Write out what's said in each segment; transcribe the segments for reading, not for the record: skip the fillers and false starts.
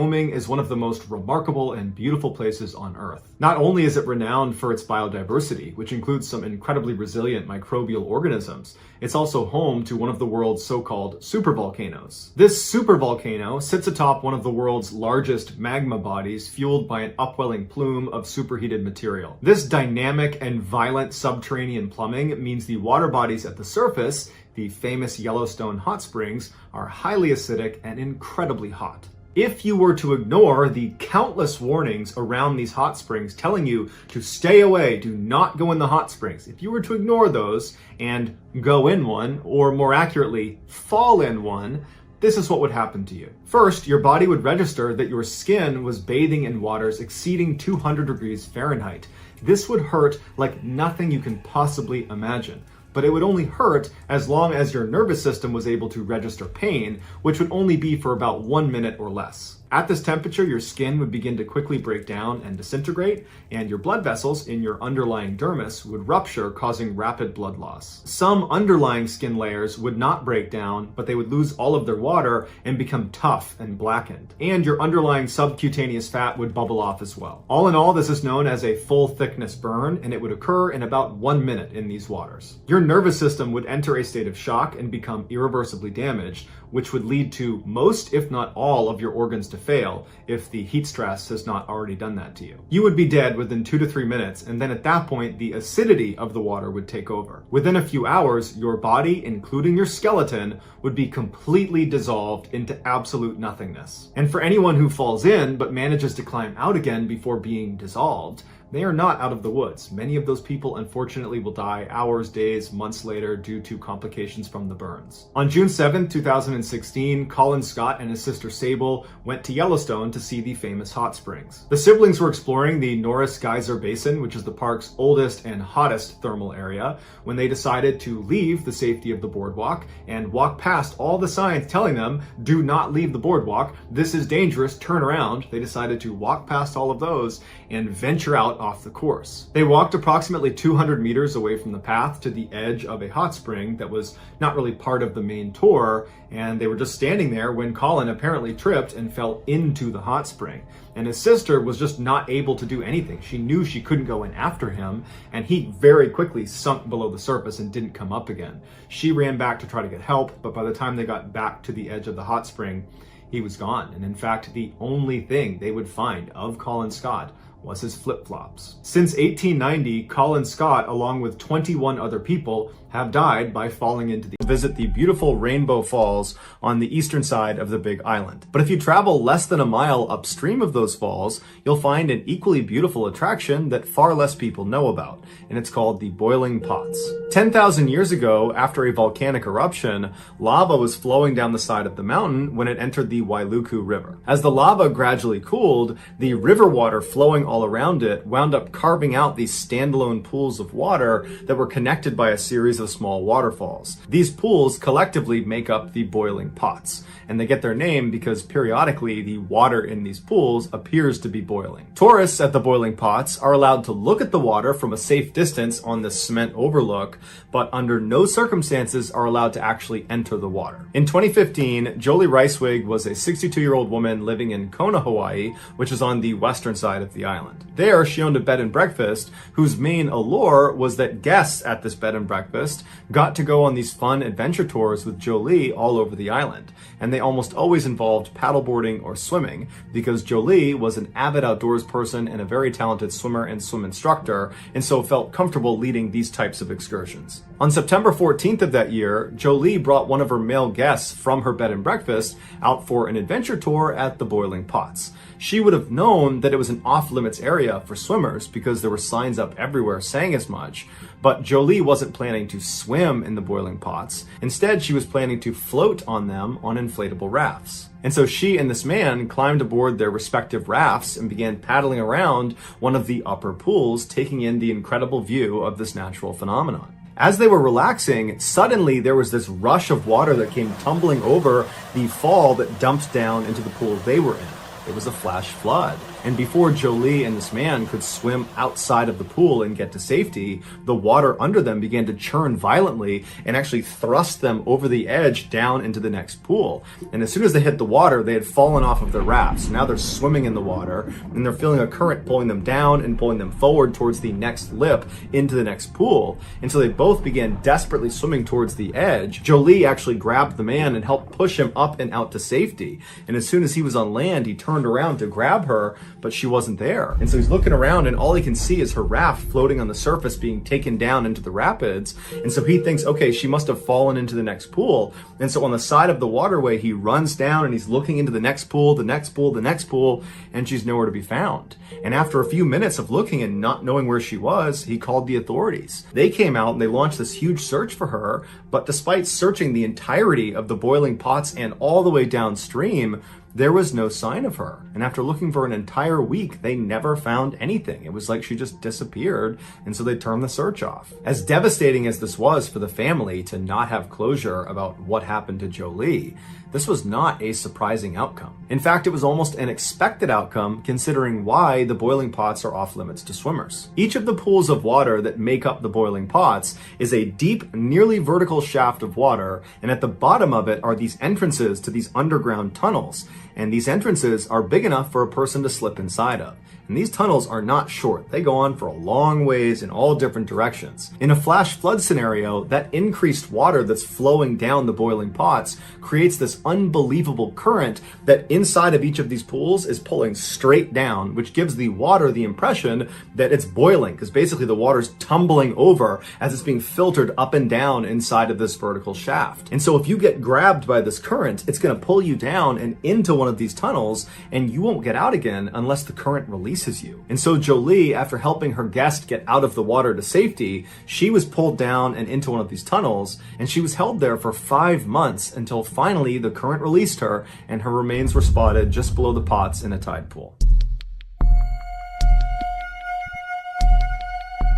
Wyoming is one of the most remarkable and beautiful places on Earth. Not only is it renowned for its biodiversity, which includes some incredibly resilient microbial organisms, it's also home to one of the world's so-called supervolcanoes. This supervolcano sits atop one of the world's largest magma bodies fueled by an upwelling plume of superheated material. This dynamic and violent subterranean plumbing means the water bodies at the surface, the famous Yellowstone hot springs, are highly acidic and incredibly hot. If you were to ignore the countless warnings around these hot springs telling you to stay away, do not go in the hot springs, if you were to ignore those and go in one, or more accurately, fall in one, this is what would happen to you. First, your body would register that your skin was bathing in waters exceeding 200 degrees Fahrenheit. This would hurt like nothing you can possibly imagine. But it would only hurt as long as your nervous system was able to register pain, which would only be for about 1 minute or less. At this temperature, your skin would begin to quickly break down and disintegrate, and your blood vessels in your underlying dermis would rupture, causing rapid blood loss. Some underlying skin layers would not break down, but they would lose all of their water and become tough and blackened. And your underlying subcutaneous fat would bubble off as well. All in all, this is known as a full thickness burn, and it would occur in about 1 minute in these waters. Your nervous system would enter a state of shock and become irreversibly damaged, which would lead to most, if not all, of your organs to fail if the heat stress has not already done that to you. You would be dead within 2 to 3 minutes, and then at that point, the acidity of the water would take over. Within a few hours, your body, including your skeleton, would be completely dissolved into absolute nothingness. And for anyone who falls in but manages to climb out again before being dissolved, they are not out of the woods. Many of those people, unfortunately, will die hours, days, months later due to complications from the burns. On June 7, 2016, Colin Scott and his sister Sable went to Yellowstone to see the famous hot springs. The siblings were exploring the Norris Geyser Basin, which is the park's oldest and hottest thermal area, when they decided to leave the safety of the boardwalk and walk past all the signs telling them, do not leave the boardwalk, this is dangerous, turn around. They decided to walk past all of those and venture out off the course. They walked approximately 200 meters away from the path to the edge of a hot spring that was not really part of the main tour, and they were just standing there when Colin apparently tripped and fell into the hot spring. And his sister was just not able to do anything. She knew she couldn't go in after him, and he very quickly sunk below the surface and didn't come up again. She ran back to try to get help, but by the time they got back to the edge of the hot spring, he was gone. And in fact, the only thing they would find of Colin Scott was his flip-flops. Since 1890, Colin Scott, along with 21 other people, have died by falling into the visit the beautiful Rainbow Falls on the eastern side of the Big Island. But if you travel less than a mile upstream of those falls, you'll find an equally beautiful attraction that far less people know about, and it's called the Boiling Pots. 10,000 years ago, after a volcanic eruption, lava was flowing down the side of the mountain when it entered the Wailuku River. As the lava gradually cooled, the river water flowing all around it wound up carving out these standalone pools of water that were connected by a series of small waterfalls. These pools collectively make up the boiling pots, and they get their name because periodically the water in these pools appears to be boiling. Tourists at the boiling pots are allowed to look at the water from a safe distance on the cement overlook, but under no circumstances are allowed to actually enter the water. In 2015, Jolie Ricewig was a 62-year-old woman living in Kona, Hawaii, which is on the western side of the island. There, she owned a bed and breakfast whose main allure was that guests at this bed and breakfast got to go on these fun adventure tours with Jolie all over the island. And they almost always involved paddleboarding or swimming because Jolie was an avid outdoors person and a very talented swimmer and swim instructor, and so felt comfortable leading these types of excursions. On September 14th of that year, Jolie brought one of her male guests from her bed and breakfast out for an adventure tour at the Boiling Pots. She would have known that it was an off-limits area for swimmers because there were signs up everywhere saying as much, but Jolie wasn't planning to swim in the boiling pots. Instead, she was planning to float on them on inflatable rafts. And so she and this man climbed aboard their respective rafts and began paddling around one of the upper pools, taking in the incredible view of this natural phenomenon. As they were relaxing, suddenly there was this rush of water that came tumbling over the fall that dumped down into the pool they were in. It was a flash flood. And before Jolie and this man could swim outside of the pool and get to safety, the water under them began to churn violently and actually thrust them over the edge down into the next pool. And as soon as they hit the water, they had fallen off of their rafts. Now they're swimming in the water and they're feeling a current pulling them down and pulling them forward towards the next lip into the next pool. And so they both began desperately swimming towards the edge. Jolie actually grabbed the man and helped push him up and out to safety. And as soon as he was on land, he turned around to grab her, but she wasn't there. And so he's looking around and all he can see is her raft floating on the surface being taken down into the rapids. And so he thinks, okay, she must have fallen into the next pool. And so on the side of the waterway, he runs down and he's looking into the next pool, the next pool, the next pool, and she's nowhere to be found. And after a few minutes of looking and not knowing where she was, he called the authorities. They came out and they launched this huge search for her, but despite searching the entirety of the boiling pots and all the way downstream, there was no sign of her. And after looking for an entire week, they never found anything. It was like she just disappeared, and so they turned the search off. As devastating as this was for the family to not have closure about what happened to Jolie, this was not a surprising outcome. In fact, it was almost an expected outcome considering why the boiling pots are off limits to swimmers. Each of the pools of water that make up the boiling pots is a deep, nearly vertical shaft of water, and at the bottom of it are these entrances to these underground tunnels. And these entrances are big enough for a person to slip inside of. And these tunnels are not short. They go on for a long ways in all different directions. In a flash flood scenario, that increased water that's flowing down the boiling pots creates this unbelievable current that inside of each of these pools is pulling straight down, which gives the water the impression that it's boiling, because basically the water's tumbling over as it's being filtered up and down inside of this vertical shaft. And so if you get grabbed by this current, it's going to pull you down and into one of these tunnels, and you won't get out again unless the current releases you. And so Jolie, after helping her guest get out of the water to safety, she was pulled down and into one of these tunnels, and she was held there for 5 months until finally the current released her and her remains were spotted just below the pots in a tide pool.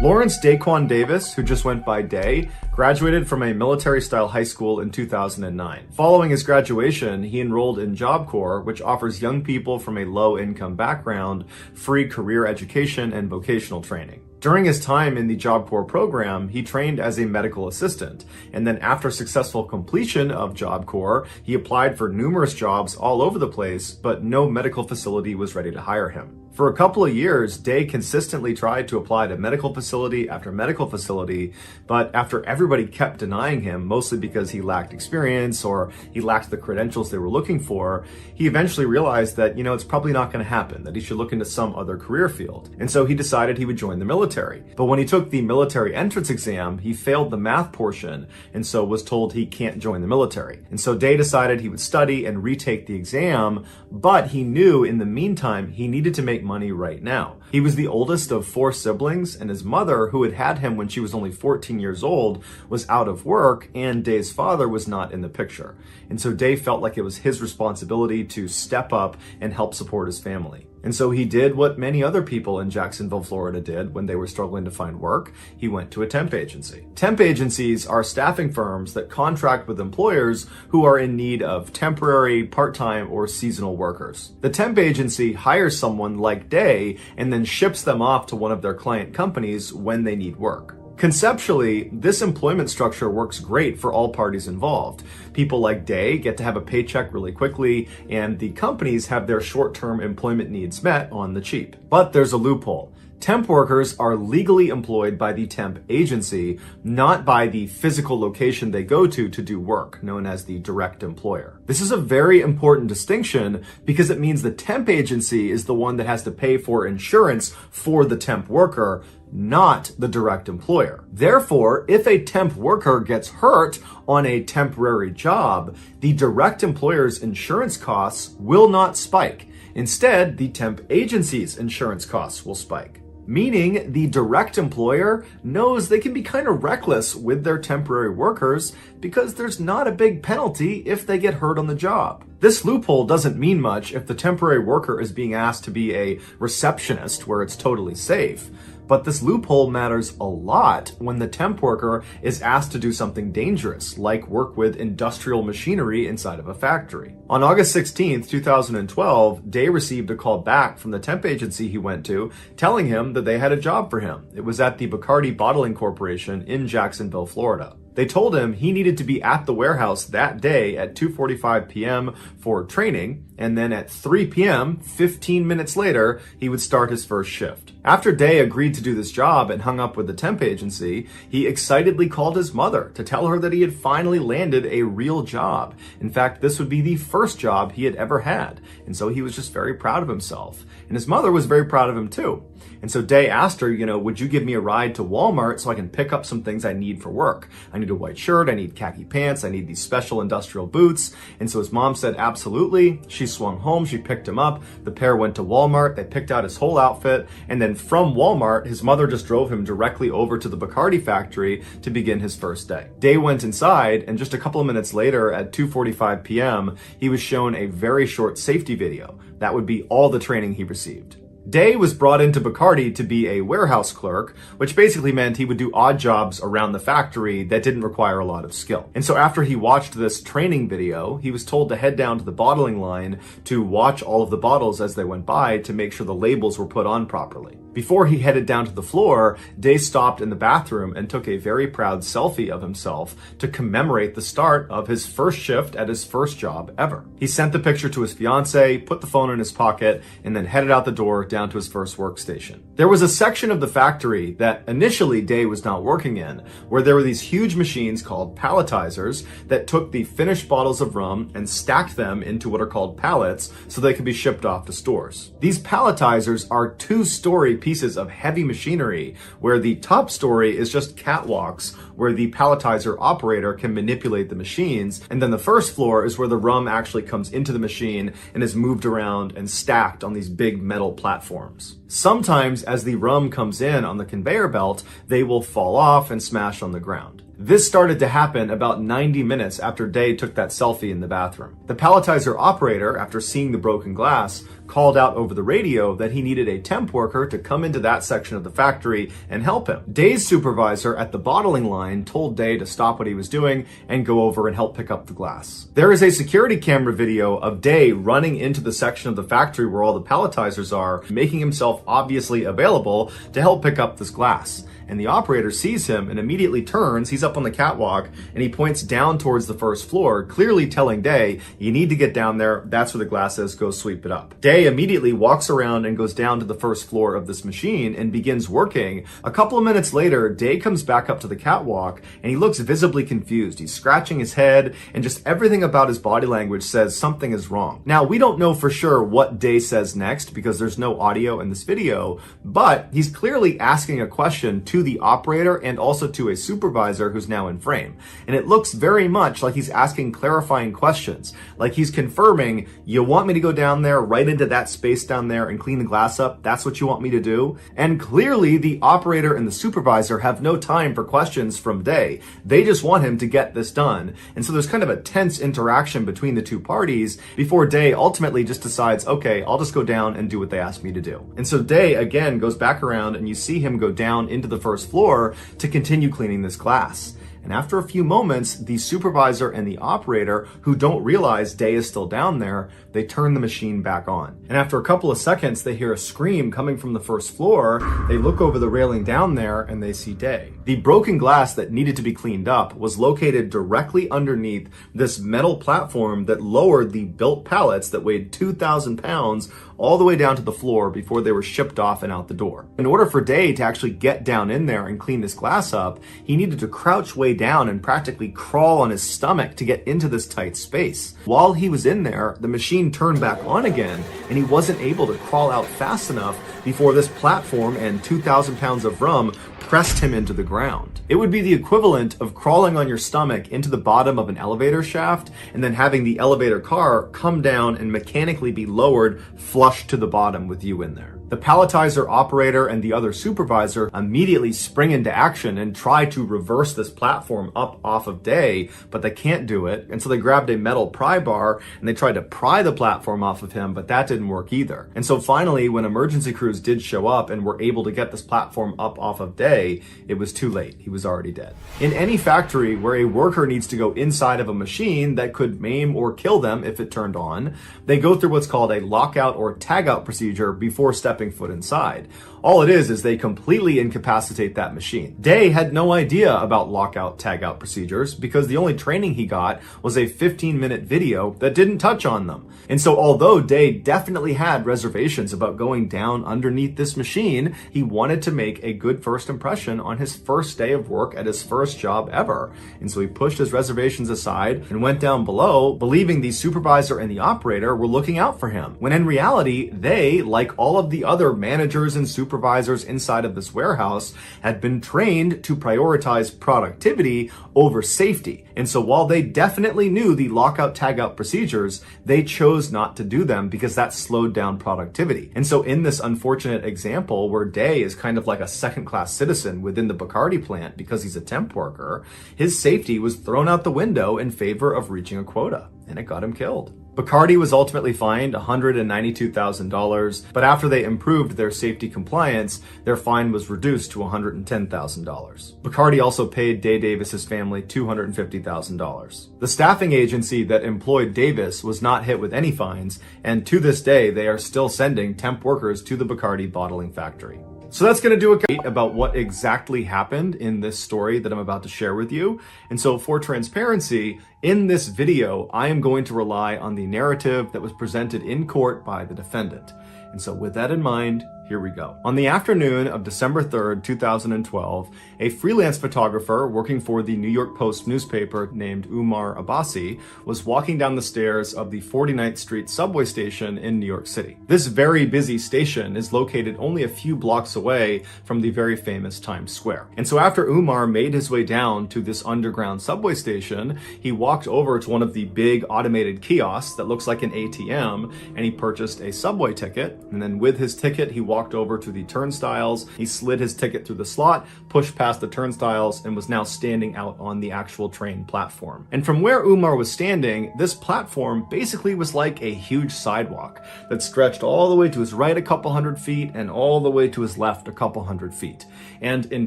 Lawrence Daquan Davis, who just went by Day, graduated from a military-style high school in 2009. Following his graduation, he enrolled in Job Corps, which offers young people from a low-income background free career education and vocational training. During his time in the Job Corps program, he trained as a medical assistant, and then after successful completion of Job Corps, he applied for numerous jobs all over the place, but no medical facility was ready to hire him. For a couple of years, Day consistently tried to apply to medical facility after medical facility, but after everybody kept denying him, mostly because he lacked experience or he lacked the credentials they were looking for, he eventually realized that, it's probably not going to happen, that he should look into some other career field. And so he decided he would join the military. But when he took the military entrance exam, he failed the math portion, and so was told he can't join the military. And so Day decided he would study and retake the exam, but he knew in the meantime he needed to make money right now. He was the oldest of 4 siblings, and his mother, who had had him when she was only 14 years old, was out of work, and Day's father was not in the picture. And so Day felt like it was his responsibility to step up and help support his family. And so he did what many other people in Jacksonville, Florida did when they were struggling to find work. He went to a temp agency. Temp agencies are staffing firms that contract with employers who are in need of temporary, part-time, or seasonal workers. The temp agency hires someone like Day and then ships them off to one of their client companies when they need work. Conceptually, this employment structure works great for all parties involved. People like Day get to have a paycheck really quickly, and the companies have their short-term employment needs met on the cheap. But there's a loophole. Temp workers are legally employed by the temp agency, not by the physical location they go to do work, known as the direct employer. This is a very important distinction because it means the temp agency is the one that has to pay for insurance for the temp worker, not the direct employer. Therefore, if a temp worker gets hurt on a temporary job, the direct employer's insurance costs will not spike. Instead, the temp agency's insurance costs will spike. Meaning the direct employer knows they can be kind of reckless with their temporary workers because there's not a big penalty if they get hurt on the job. This loophole doesn't mean much if the temporary worker is being asked to be a receptionist where it's totally safe. But this loophole matters a lot when the temp worker is asked to do something dangerous, like work with industrial machinery inside of a factory. On August 16th, 2012, Day received a call back from the temp agency he went to, telling him that they had a job for him. It was at the Bacardi Bottling Corporation in Jacksonville, Florida. They told him he needed to be at the warehouse that day at 2:45 p.m. for training, and then at 3 p.m., 15 minutes later, he would start his first shift. After Day agreed to do this job and hung up with the temp agency, he excitedly called his mother to tell her that he had finally landed a real job. In fact, this would be the first job he had ever had, and so he was just very proud of himself. And his mother was very proud of him too. And so Day asked her, would you give me a ride to Walmart so I can pick up some things I need for work? I need a white shirt, I need khaki pants, I need these special industrial boots. And so his mom said, absolutely. She swung home, she picked him up. The pair went to Walmart, they picked out his whole outfit. And then from Walmart, his mother just drove him directly over to the Bacardi factory to begin his first day. Day went inside, and just a couple of minutes later at 2:45 p.m., he was shown a very short safety video. That would be all the training he received. Day was brought into Bacardi to be a warehouse clerk, which basically meant he would do odd jobs around the factory that didn't require a lot of skill. And so after he watched this training video, he was told to head down to the bottling line to watch all of the bottles as they went by to make sure the labels were put on properly. Before he headed down to the floor, Day stopped in the bathroom and took a very proud selfie of himself to commemorate the start of his first shift at his first job ever. He sent the picture to his fiancée, put the phone in his pocket, and then headed out the door down to his first workstation. There was a section of the factory that initially Day was not working in, where there were these huge machines called palletizers that took the finished bottles of rum and stacked them into what are called pallets so they could be shipped off to stores. These palletizers are two-story pieces of heavy machinery where the top story is just catwalks where the palletizer operator can manipulate the machines, and then the first floor is where the rum actually comes into the machine and is moved around and stacked on these big metal platforms. Sometimes as the rum comes in on the conveyor belt, they will fall off and smash on the ground. This started to happen about 90 minutes after Day took that selfie in the bathroom. The palletizer operator, after seeing the broken glass, called out over the radio that he needed a temp worker to come into that section of the factory and help him. Day's supervisor at the bottling line told Day to stop what he was doing and go over and help pick up the glass. There is a security camera video of Day running into the section of the factory where all the palletizers are, making himself obviously available to help pick up this glass. And the operator sees him and immediately turns, he's up on the catwalk, and he points down towards the first floor, clearly telling Day, you need to get down there, that's where the glass is, go sweep it up. Day immediately walks around and goes down to the first floor of this machine and begins working. A couple of minutes later, Day comes back up to the catwalk and he looks visibly confused. He's scratching his head and just everything about his body language says something is wrong. Now, we don't know for sure what Day says next because there's no audio in this video, but he's clearly asking a question to the operator and also to a supervisor who's now in frame. And it looks very much like he's asking clarifying questions. Like he's confirming, you want me to go down there right into that space down there and clean the glass up? That's what you want me to do? And clearly the operator and the supervisor have no time for questions from Day. They just want him to get this done. And so there's kind of a tense interaction between the two parties before Day ultimately just decides, okay, I'll just go down and do what they asked me to do. And so Day again goes back around and you see him go down into the first floor to continue cleaning this glass. And after a few moments, the supervisor and the operator, who don't realize Day is still down there, they turn the machine back on. And after a couple of seconds, they hear a scream coming from the first floor. They look over the railing down there and they see Day. The broken glass that needed to be cleaned up was located directly underneath this metal platform that lowered the built pallets that weighed 2,000 pounds all the way down to the floor before they were shipped off and out the door. In order for Day to actually get down in there and clean this glass up, he needed to crouch way down and practically crawl on his stomach to get into this tight space. While he was in there, the machine turned back on again, and he wasn't able to crawl out fast enough before this platform and 2,000 pounds of rum pressed him into the ground. It would be the equivalent of crawling on your stomach into the bottom of an elevator shaft and then having the elevator car come down and mechanically be lowered flush to the bottom with you in there. The palletizer operator and the other supervisor immediately spring into action and try to reverse this platform up off of Day, but they can't do it. And so they grabbed a metal pry bar and they tried to pry the platform off of him, but that didn't work either. And so finally, when emergency crews did show up and were able to get this platform up off of Day, it was too late. He was already dead. In any factory where a worker needs to go inside of a machine that could maim or kill them if it turned on, they go through what's called a lockout or tagout procedure before stepping foot inside. All it is they completely incapacitate that machine. Day had no idea about lockout tagout procedures because the only training he got was a 15-minute video that didn't touch on them. And so although Day definitely had reservations about going down underneath this machine, he wanted to make a good first impression on his first day of work at his first job ever. And so he pushed his reservations aside and went down below, believing the supervisor and the operator were looking out for him, when in reality, they, like all of the other managers and supervisors inside of this warehouse, had been trained to prioritize productivity over safety. And so while they definitely knew the lockout tagout procedures, they chose not to do them because that slowed down productivity. And so in this unfortunate example where Day is kind of like a second-class citizen within the Bacardi plant because he's a temp worker, his safety was thrown out the window in favor of reaching a quota, and it got him killed. Bacardi was ultimately fined $192,000, but after they improved their safety compliance, their fine was reduced to $110,000. Bacardi also paid Day Davis's family $250,000. The staffing agency that employed Davis was not hit with any fines, and to this day, they are still sending temp workers to the Bacardi bottling factory. So that's going to do a about what exactly happened in this story that I'm about to share with you. And so for transparency, in this video, I am going to rely on the narrative that was presented in court by the defendant. And so with that in mind, here we go. On the afternoon of December 3rd, 2012, a freelance photographer working for the New York Post newspaper named Umar Abbasi was walking down the stairs of the 49th Street subway station in New York City. This very busy station is located only a few blocks away from the very famous Times Square. And so after Umar made his way down to this underground subway station, he walked over to one of the big automated kiosks that looks like an ATM, and he purchased a subway ticket. And then with his ticket, he walked over to the turnstiles. He slid his ticket through the slot, pushed past the turnstiles, and was now standing out on the actual train platform. And from where Umar was standing, this platform basically was like a huge sidewalk that stretched all the way to his right a couple hundred feet and all the way to his left a couple hundred feet. And in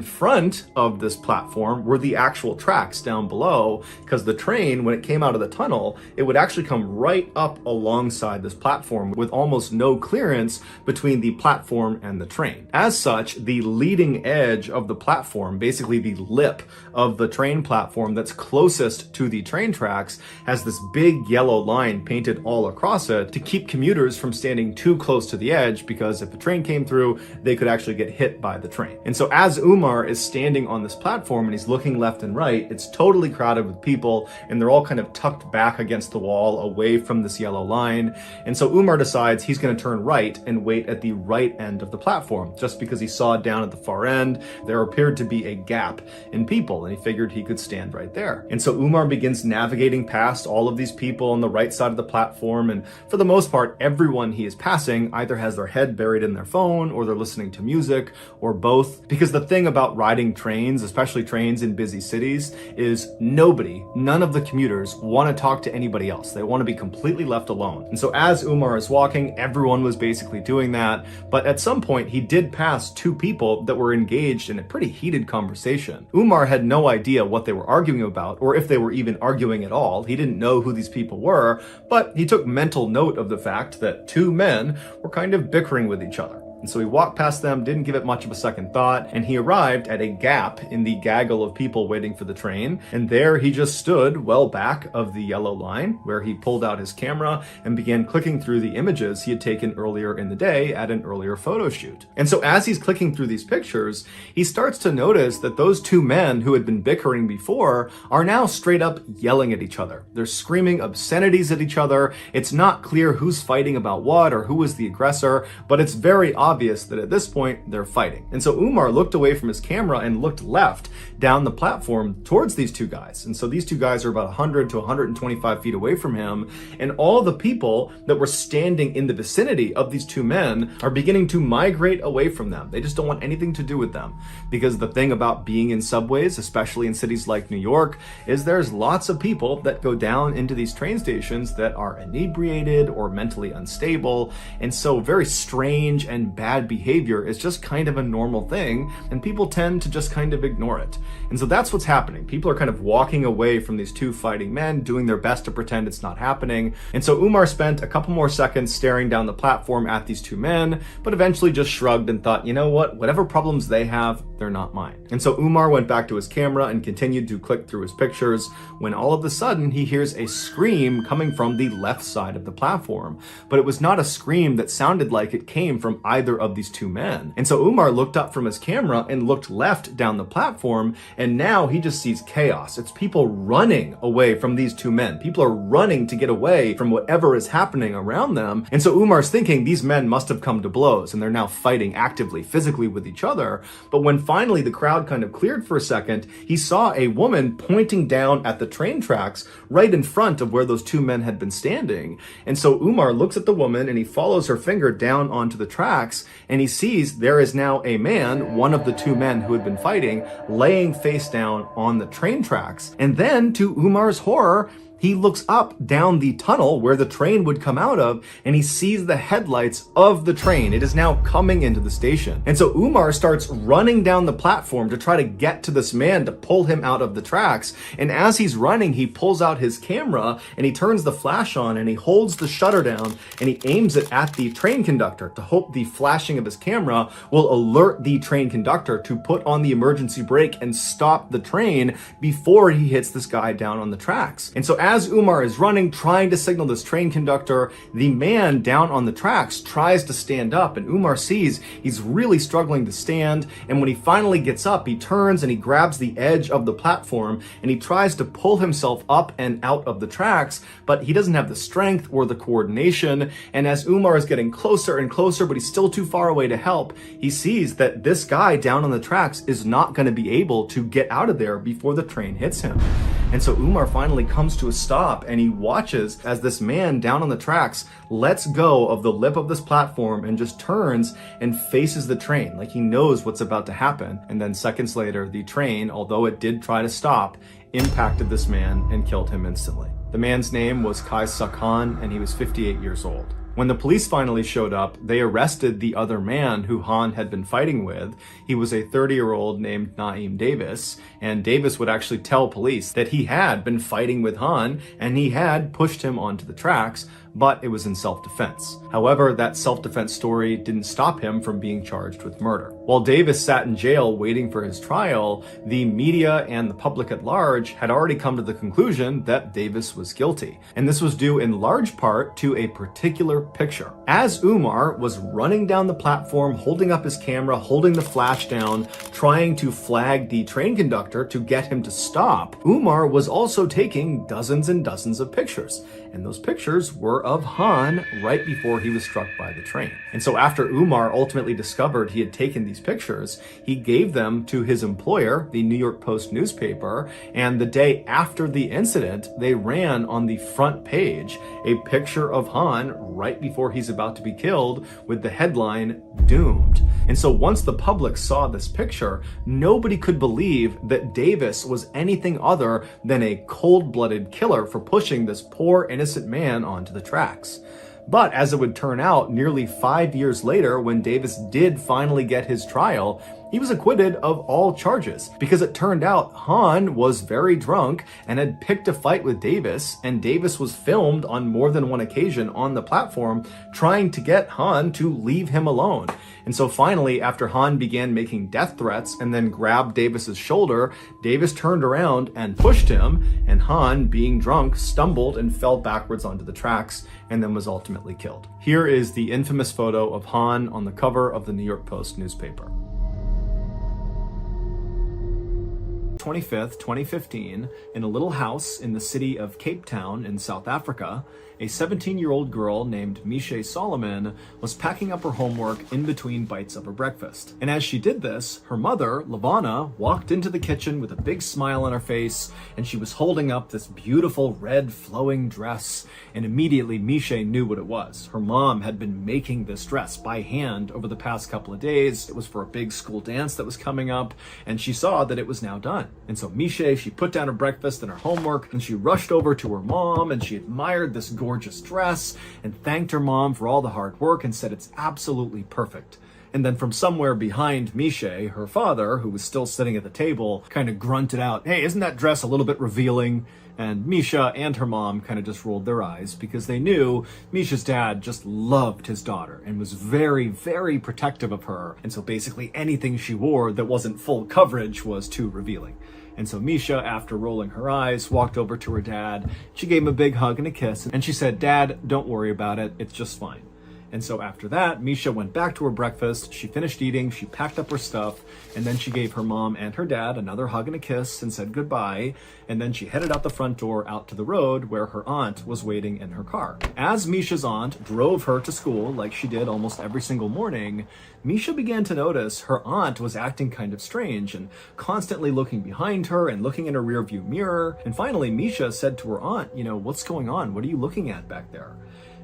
front of this platform were the actual tracks down below, because the train, when it came out of the tunnel, it would actually come right up alongside this platform with almost no clearance between the platform and the train. As such, the leading edge of the platform, basically the lip of the train platform that's closest to the train tracks, has this big yellow line painted all across it to keep commuters from standing too close to the edge, because if a train came through, they could actually get hit by the train. And so as Umar is standing on this platform and he's looking left and right, it's totally crowded with people, and they're all kind of tucked back against the wall away from this yellow line. And so Umar decides he's going to turn right and wait at the right end of the platform, just because he saw down at the far end there appeared to be a gap in people, and he figured he could stand right there. And so Umar begins navigating past all of these people on the right side of the platform, and for the most part, everyone he is passing either has their head buried in their phone, or they're listening to music, or both. Because the thing about riding trains, especially trains in busy cities, is none of the commuters want to talk to anybody else. They want to be completely left alone. And so as Umar is walking, everyone was basically doing that, but at some point he did pass two people that were engaged in a pretty heated conversation. Umar had no idea what they were arguing about, or if they were even arguing at all. He didn't know who these people were, but he took mental note of the fact that two men were kind of bickering with each other. And so he walked past them, didn't give it much of a second thought, and he arrived at a gap in the gaggle of people waiting for the train. And there he just stood well back of the yellow line, where he pulled out his camera and began clicking through the images he had taken earlier in the day at an earlier photo shoot. And so as he's clicking through these pictures, he starts to notice that those two men who had been bickering before are now straight up yelling at each other. They're screaming obscenities at each other. It's not clear who's fighting about what or who was the aggressor, but it's very obvious obvious that at this point they're fighting. And so Umar looked away from his camera and looked left down the platform towards these two guys. And so these two guys are about 100 to 125 feet away from him. And all the people that were standing in the vicinity of these two men are beginning to migrate away from them. They just don't want anything to do with them. Because the thing about being in subways, especially in cities like New York, is there's lots of people that go down into these train stations that are inebriated or mentally unstable. And so very strange and bad behavior is just kind of a normal thing, and people tend to just kind of ignore it. And so that's what's happening. People are kind of walking away from these two fighting men, doing their best to pretend it's not happening. And so Umar spent a couple more seconds staring down the platform at these two men, but eventually just shrugged and thought, you know what, whatever problems they have, they're not mine. And so Umar went back to his camera and continued to click through his pictures when all of a sudden he hears a scream coming from the left side of the platform. But it was not a scream that sounded like it came from either of these two men. And so Umar looked up from his camera and looked left down the platform, and now he just sees chaos. It's people running away from these two men. People are running to get away from whatever is happening around them. And so Umar's thinking these men must have come to blows and they're now fighting actively, physically with each other. But when finally the crowd kind of cleared for a second, he saw a woman pointing down at the train tracks right in front of where those two men had been standing. And so Umar looks at the woman and he follows her finger down onto the tracks, and he sees there is now a man, one of the two men who had been fighting, laying face down on the train tracks. And then, to Umar's horror, he looks up down the tunnel where the train would come out of, and he sees the headlights of the train. It is now coming into the station. And so Umar starts running down the platform to try to get to this man to pull him out of the tracks. And as he's running, he pulls out his camera and he turns the flash on and he holds the shutter down and he aims it at the train conductor to hope the flashing of his camera will alert the train conductor to put on the emergency brake and stop the train before he hits this guy down on the tracks. And so as Umar is running, trying to signal this train conductor, the man down on the tracks tries to stand up, and Umar sees he's really struggling to stand. And when he finally gets up, he turns and he grabs the edge of the platform and he tries to pull himself up and out of the tracks, but he doesn't have the strength or the coordination. And as Umar is getting closer and closer, but he's still too far away to help, he sees that this guy down on the tracks is not going to be able to get out of there before the train hits him. And so Umar finally comes to a stop and he watches as this man down on the tracks lets go of the lip of this platform and just turns and faces the train like he knows what's about to happen. And then seconds later, the train, although it did try to stop, impacted this man and killed him instantly. The man's name was Kaisar Khan, and he was 58 years old. When the police finally showed up, they arrested the other man who Han had been fighting with. He was a 30-year-old named Naeem Davis, and Davis would actually tell police that he had been fighting with Han and he had pushed him onto the tracks, but it was in self-defense. However, that self-defense story didn't stop him from being charged with murder. While Davis sat in jail waiting for his trial, the media and the public at large had already come to the conclusion that Davis was guilty. And this was due in large part to a particular picture. As Umar was running down the platform, holding up his camera, holding the flash down, trying to flag the train conductor to get him to stop, Umar was also taking dozens and dozens of pictures. And those pictures were of Han right before he was struck by the train. And so after Umar ultimately discovered he had taken these pictures, he gave them to his employer, the New York Post newspaper, and the day after the incident, they ran on the front page a picture of Han right before he's about to be killed with the headline, "Doomed." And so once the public saw this picture, nobody could believe that Davis was anything other than a cold-blooded killer for pushing this poor innocent man onto the tracks. But as it would turn out, nearly 5 years later, when Davis did finally get his trial, he was acquitted of all charges because it turned out Han was very drunk and had picked a fight with Davis, and Davis was filmed on more than one occasion on the platform trying to get Han to leave him alone. And so finally, after Han began making death threats and then grabbed Davis's shoulder, Davis turned around and pushed him, and Han, being drunk, stumbled and fell backwards onto the tracks and then was ultimately killed. Here is the infamous photo of Han on the cover of the New York Post newspaper. 25th, 2015, in a little house in the city of Cape Town in South Africa, a 17-year-old girl named Misha Solomon was packing up her homework in between bites of her breakfast. And as she did this, her mother, Lavana, walked into the kitchen with a big smile on her face, and she was holding up this beautiful red flowing dress, and immediately Misha knew what it was. Her mom had been making this dress by hand over the past couple of days. It was for a big school dance that was coming up, and she saw that it was now done. And so Misha, she put down her breakfast and her homework, and she rushed over to her mom, and she admired this gorgeous dress and thanked her mom for all the hard work and said it's absolutely perfect. And then from somewhere behind Misha, her father, who was still sitting at the table, kind of grunted out, "Hey, isn't that dress a little bit revealing?" And Misha and her mom kind of just rolled their eyes because they knew Misha's dad just loved his daughter and was very, very protective of her. And so basically anything she wore that wasn't full coverage was too revealing. And so Misha, after rolling her eyes, walked over to her dad. She gave him a big hug and a kiss, and she said, "Dad, don't worry about it. It's just fine." And so after that, Misha went back to her breakfast, she finished eating, she packed up her stuff, and then she gave her mom and her dad another hug and a kiss and said goodbye, and then she headed out the front door out to the road where her aunt was waiting in her car. As Misha's aunt drove her to school, like she did almost every single morning, Misha began to notice her aunt was acting kind of strange and constantly looking behind her and looking in her rearview mirror. And finally, Misha said to her aunt, "What's going on? What are you looking at back there?"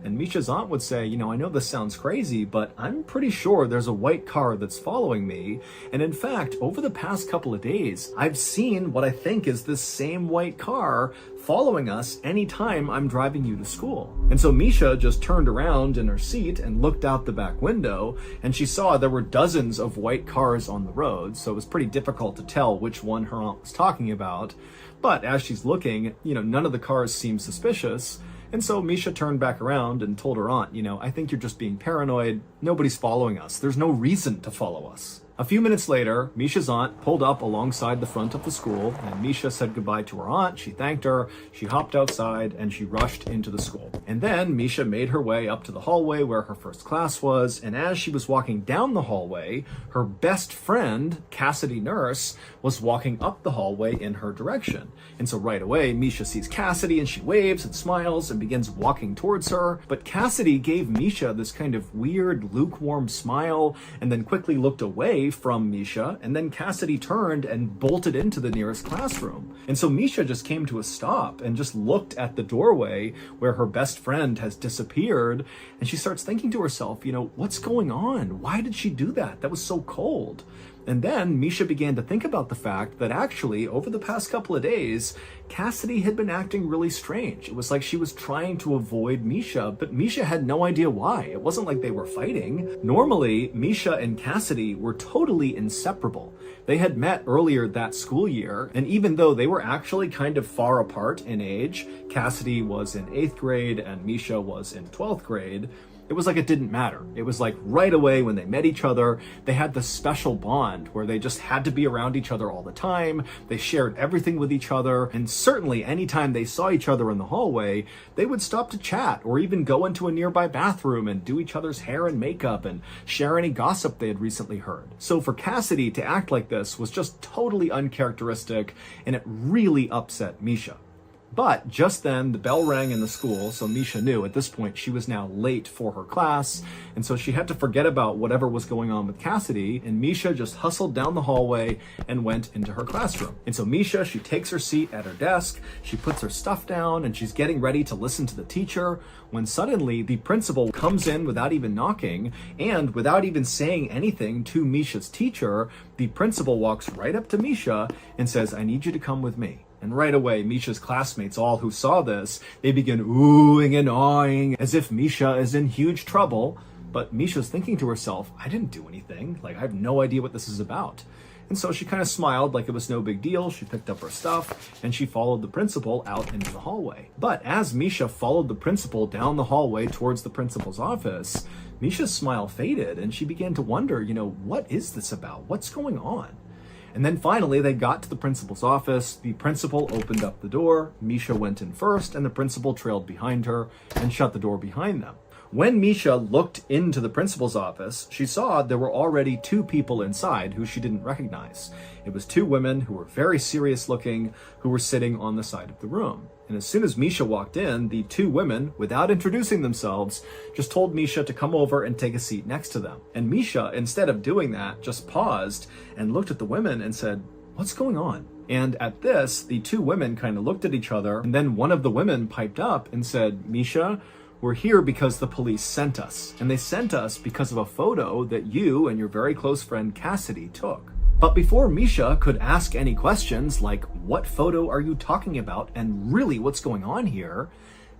And Misha's aunt would say, "I know this sounds crazy, but I'm pretty sure there's a white car that's following me. And in fact, over the past couple of days, I've seen what I think is this same white car following us anytime I'm driving you to school." And so Misha just turned around in her seat and looked out the back window, and she saw there were dozens of white cars on the road, so it was pretty difficult to tell which one her aunt was talking about. But as she's looking, none of the cars seemed suspicious. And so Misha turned back around and told her aunt, "I think you're just being paranoid. Nobody's following us. There's no reason to follow us." A few minutes later, Misha's aunt pulled up alongside the front of the school, and Misha said goodbye to her aunt. She thanked her, she hopped outside, and she rushed into the school. And then Misha made her way up to the hallway where her first class was, and as she was walking down the hallway, her best friend, Cassidy Nurse, was walking up the hallway in her direction. And so right away, Misha sees Cassidy, and she waves and smiles and begins walking towards her. But Cassidy gave Misha this kind of weird, lukewarm smile, and then quickly looked away from Misha, and then Cassidy turned and bolted into the nearest classroom. And so Misha just came to a stop and just looked at the doorway where her best friend has disappeared, and she starts thinking to herself, what's going on? Why did she do that? That was so cold. And then Misha began to think about the fact that actually, over the past couple of days, Cassidy had been acting really strange. It was like she was trying to avoid Misha, but Misha had no idea why. It wasn't like they were fighting. Normally, Misha and Cassidy were totally inseparable. They had met earlier that school year, and even though they were actually kind of far apart in age, Cassidy was in 8th grade and Misha was in 12th grade, it was like it didn't matter. It was like right away when they met each other, they had this special bond where they just had to be around each other all the time. They shared everything with each other. And certainly anytime they saw each other in the hallway, they would stop to chat or even go into a nearby bathroom and do each other's hair and makeup and share any gossip they had recently heard. So for Cassidy to act like this was just totally uncharacteristic, and it really upset Misha. But just then the bell rang in the school, so Misha knew at this point she was now late for her class, and so she had to forget about whatever was going on with Cassidy, and Misha just hustled down the hallway and went into her classroom. And so Misha, she takes her seat at her desk, she puts her stuff down, and she's getting ready to listen to the teacher, when suddenly the principal comes in without even knocking, and without even saying anything to Misha's teacher, the principal walks right up to Misha and says, "I need you to come with me." And right away, Misha's classmates, all who saw this, they begin oohing and awing as if Misha is in huge trouble. But Misha's thinking to herself, I didn't do anything. I have no idea what this is about. And so she kind of smiled like it was no big deal. She picked up her stuff and she followed the principal out into the hallway. But as Misha followed the principal down the hallway towards the principal's office, Misha's smile faded and she began to wonder, what is this about? What's going on? And then finally, they got to the principal's office. The principal opened up the door. Misha went in first, and the principal trailed behind her and shut the door behind them. When Misha looked into the principal's office, she saw there were already two people inside who she didn't recognize. It was two women who were very serious looking, who were sitting on the side of the room. And as soon as Misha walked in, the two women, without introducing themselves, just told Misha to come over and take a seat next to them. And Misha, instead of doing that, just paused and looked at the women and said, "What's going on?" And at this, the two women kind of looked at each other, and then one of the women piped up and said, "Misha, we're here because the police sent us. And they sent us because of a photo that you and your very close friend Cassidy took." But before Misha could ask any questions like, "What photo are you talking about? And really, what's going on here?"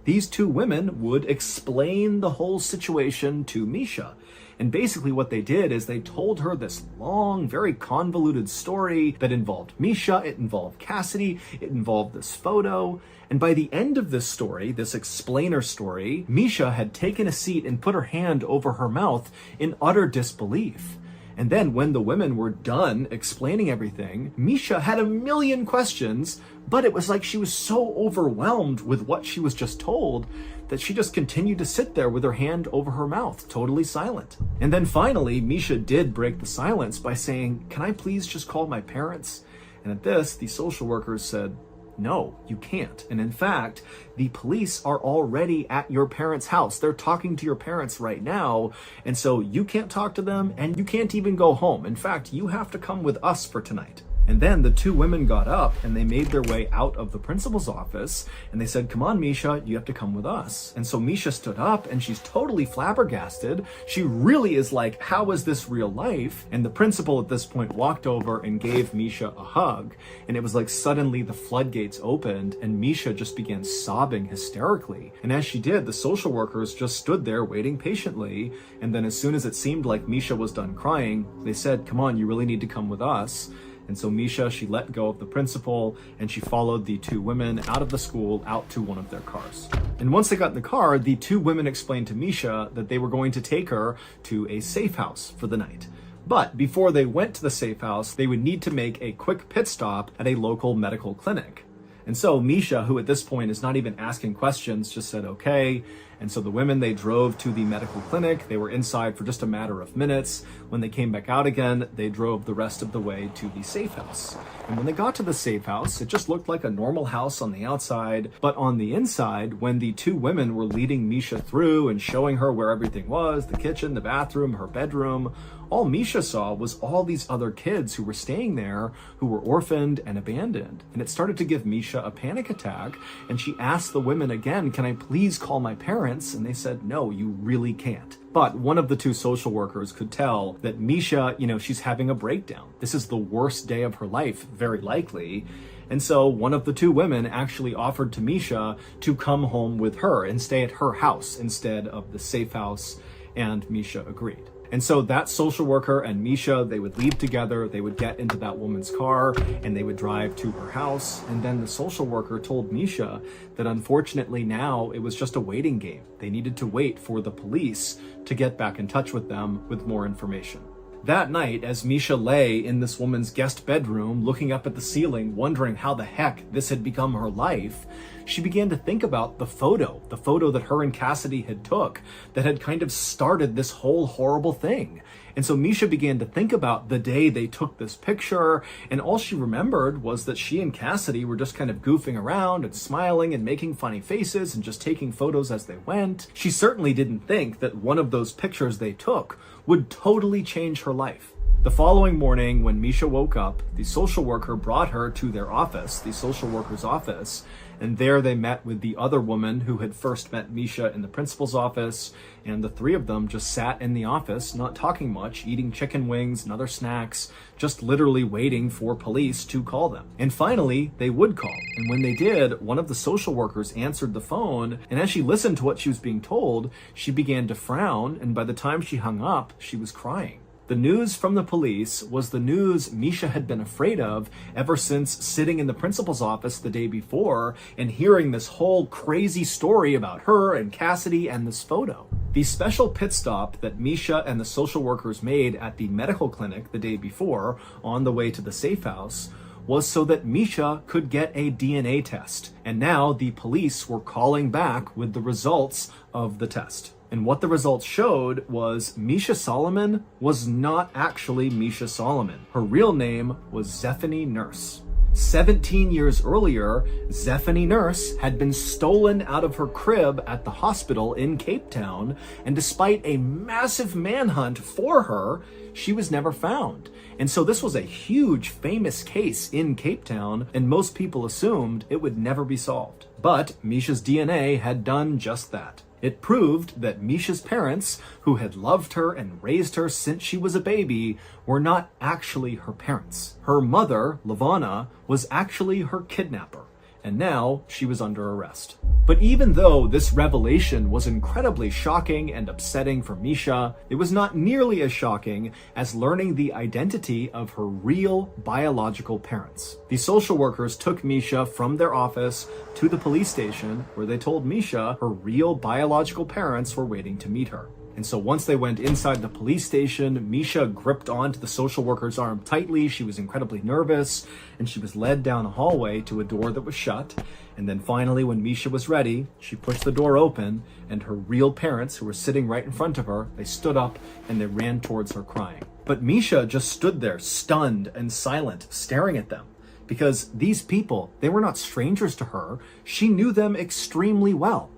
these two women would explain the whole situation to Misha. And basically what they did is they told her this long, very convoluted story that involved Misha, it involved Cassidy, it involved this photo. And by the end of this story, this explainer story, Misha had taken a seat and put her hand over her mouth in utter disbelief. And then when the women were done explaining everything, Misha had a million questions, but it was like she was so overwhelmed with what she was just told that she just continued to sit there with her hand over her mouth, totally silent. And then finally, Misha did break the silence by saying, "Can I please just call my parents?" And at this, the social workers said, "No, you can't. And in fact, the police are already at your parents' house. They're talking to your parents right now. And so you can't talk to them and you can't even go home. In fact, you have to come with us for tonight." And then the two women got up and they made their way out of the principal's office and they said, "Come on, Misha, you have to come with us." And so Misha stood up and she's totally flabbergasted. She really is like, how is this real life? And the principal at this point walked over and gave Misha a hug. And it was like suddenly the floodgates opened and Misha just began sobbing hysterically. And as she did, the social workers just stood there waiting patiently. And then as soon as it seemed like Misha was done crying, they said, "Come on, you really need to come with us." And so Misha, she let go of the principal and she followed the two women out of the school out to one of their cars. And once they got in the car, the two women explained to Misha that they were going to take her to a safe house for the night. But before they went to the safe house, they would need to make a quick pit stop at a local medical clinic. And so Misha, who at this point is not even asking questions, just said, "Okay." And so the women, they drove to the medical clinic. They were inside for just a matter of minutes. When they came back out again, they drove the rest of the way to the safe house. And when they got to the safe house, it just looked like a normal house on the outside. But on the inside, when the two women were leading Misha through and showing her where everything was, the kitchen, the bathroom, her bedroom, all Misha saw was all these other kids who were staying there who were orphaned and abandoned. And it started to give Misha a panic attack. And she asked the women again, "Can I please call my parents?" And they said, "No, you really can't." But one of the two social workers could tell that Misha, she's having a breakdown. This is the worst day of her life, very likely. And so one of the two women actually offered to Misha to come home with her and stay at her house instead of the safe house. And Misha agreed. And so that social worker and Misha, they would leave together, they would get into that woman's car, and they would drive to her house. And then the social worker told Misha that unfortunately now it was just a waiting game. They needed to wait for the police to get back in touch with them with more information. That night, as Misha lay in this woman's guest bedroom, looking up at the ceiling, wondering how the heck this had become her life, she began to think about the photo that her and Cassidy had took that had kind of started this whole horrible thing. And so Misha began to think about the day they took this picture, and all she remembered was that she and Cassidy were just kind of goofing around and smiling and making funny faces and just taking photos as they went. She certainly didn't think that one of those pictures they took would totally change her life. The following morning, when Misha woke up, the social worker brought her to their office, the social worker's office, and there they met with the other woman who had first met Misha in the principal's office, and the three of them just sat in the office, not talking much, eating chicken wings and other snacks, just literally waiting for police to call them. And finally, they would call. And when they did, one of the social workers answered the phone, and as she listened to what she was being told, she began to frown, and by the time she hung up, she was crying. The news from the police was the news Misha had been afraid of ever since sitting in the principal's office the day before and hearing this whole crazy story about her and Cassidy and this photo. The special pit stop that Misha and the social workers made at the medical clinic the day before on the way to the safe house was so that Misha could get a DNA test. And now the police were calling back with the results of the test. And what the results showed was Misha Solomon was not actually Misha Solomon. Her real name was Zephany Nurse. 17 years earlier, Zephany Nurse had been stolen out of her crib at the hospital in Cape Town, and despite a massive manhunt for her, she was never found. And so this was a huge, famous case in Cape Town, and most people assumed it would never be solved. But Misha's DNA had done just that. It proved that Misha's parents, who had loved her and raised her since she was a baby, were not actually her parents. Her mother, Lavana, was actually her kidnapper, and now she was under arrest. But even though this revelation was incredibly shocking and upsetting for Misha, it was not nearly as shocking as learning the identity of her real biological parents. The social workers took Misha from their office to the police station, where they told Misha her real biological parents were waiting to meet her. And so once they went inside the police station, Misha gripped onto the social worker's arm tightly. She was incredibly nervous, and she was led down a hallway to a door that was shut. And then finally, when Misha was ready, she pushed the door open, and her real parents, who were sitting right in front of her, they stood up and they ran towards her crying. But Misha just stood there, stunned and silent, staring at them. Because these people, they were not strangers to her. She knew them extremely well.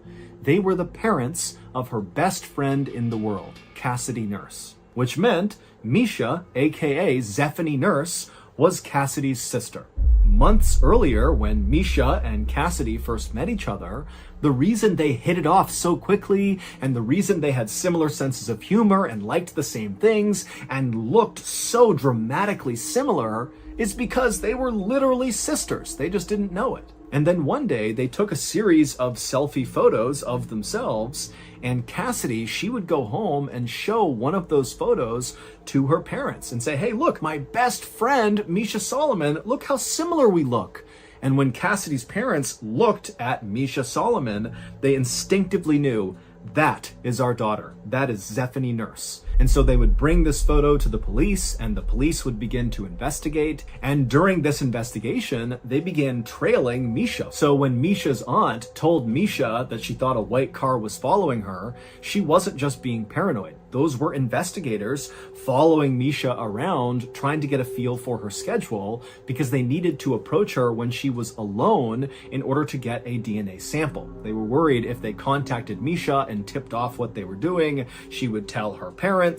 They were the parents of her best friend in the world, Cassidy Nurse. Which meant Misha, aka Zephany Nurse, was Cassidy's sister. Months earlier, when Misha and Cassidy first met each other, the reason they hit it off so quickly, and the reason they had similar senses of humor and liked the same things, and looked so dramatically similar, is because they were literally sisters. They just didn't know it. And then one day they took a series of selfie photos of themselves, and Cassidy, she would go home and show one of those photos to her parents and say, hey, look, my best friend, Misha Solomon, look how similar we look. And when Cassidy's parents looked at Misha Solomon, they instinctively knew, that is our daughter. That is Zephany Nurse. And so they would bring this photo to the police, and the police would begin to investigate. And during this investigation, they began trailing Misha. So when Misha's aunt told Misha that she thought a white car was following her, she wasn't just being paranoid. Those were investigators following Misha around, trying to get a feel for her schedule, because they needed to approach her when she was alone in order to get a DNA sample. They were worried if they contacted Misha and tipped off what they were doing, she would tell her parents,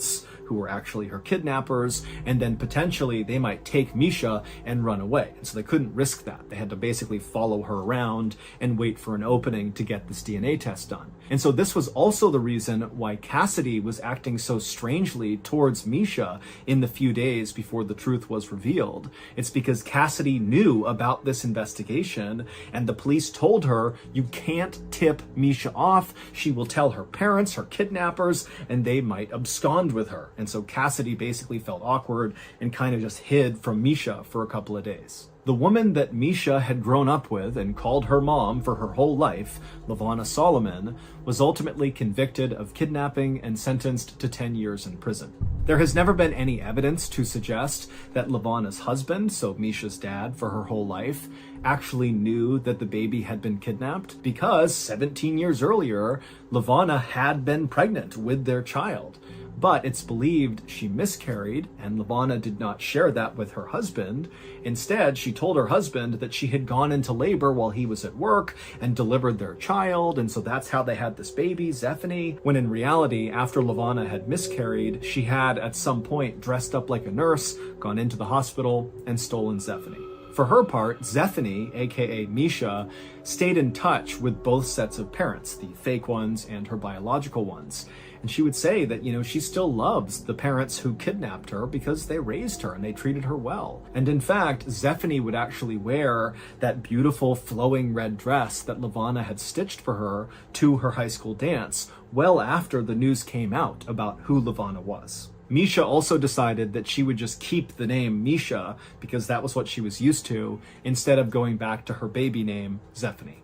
who were actually her kidnappers, and then potentially they might take Misha and run away. And so they couldn't risk that. They had to basically follow her around and wait for an opening to get this DNA test done. And so this was also the reason why Cassidy was acting so strangely towards Misha in the few days before the truth was revealed. It's because Cassidy knew about this investigation, and the police told her, you can't tip Misha off. She will tell her parents, her kidnappers, and they might abscond with her. And so Cassidy basically felt awkward and kind of just hid from Misha for a couple of days. The woman that Misha had grown up with and called her mom for her whole life, Lavana Solomon, was ultimately convicted of kidnapping and sentenced to 10 years in prison. There has never been any evidence to suggest that Lavana's husband, so Misha's dad for her whole life, actually knew that the baby had been kidnapped, because 17 years earlier, Lavana had been pregnant with their child. But it's believed she miscarried, and Lavana did not share that with her husband. Instead, she told her husband that she had gone into labor while he was at work and delivered their child, and so that's how they had this baby, Zephany, when in reality, after Lavana had miscarried, she had at some point dressed up like a nurse, gone into the hospital, and stolen Zephany. For her part, Zephany, aka Misha, stayed in touch with both sets of parents, the fake ones and her biological ones. And she would say that, she still loves the parents who kidnapped her because they raised her and they treated her well. And in fact, Zephany would actually wear that beautiful flowing red dress that Lavana had stitched for her to her high school dance, well after the news came out about who Lavana was. Misha also decided that she would just keep the name Misha because that was what she was used to, instead of going back to her baby name, Zephany.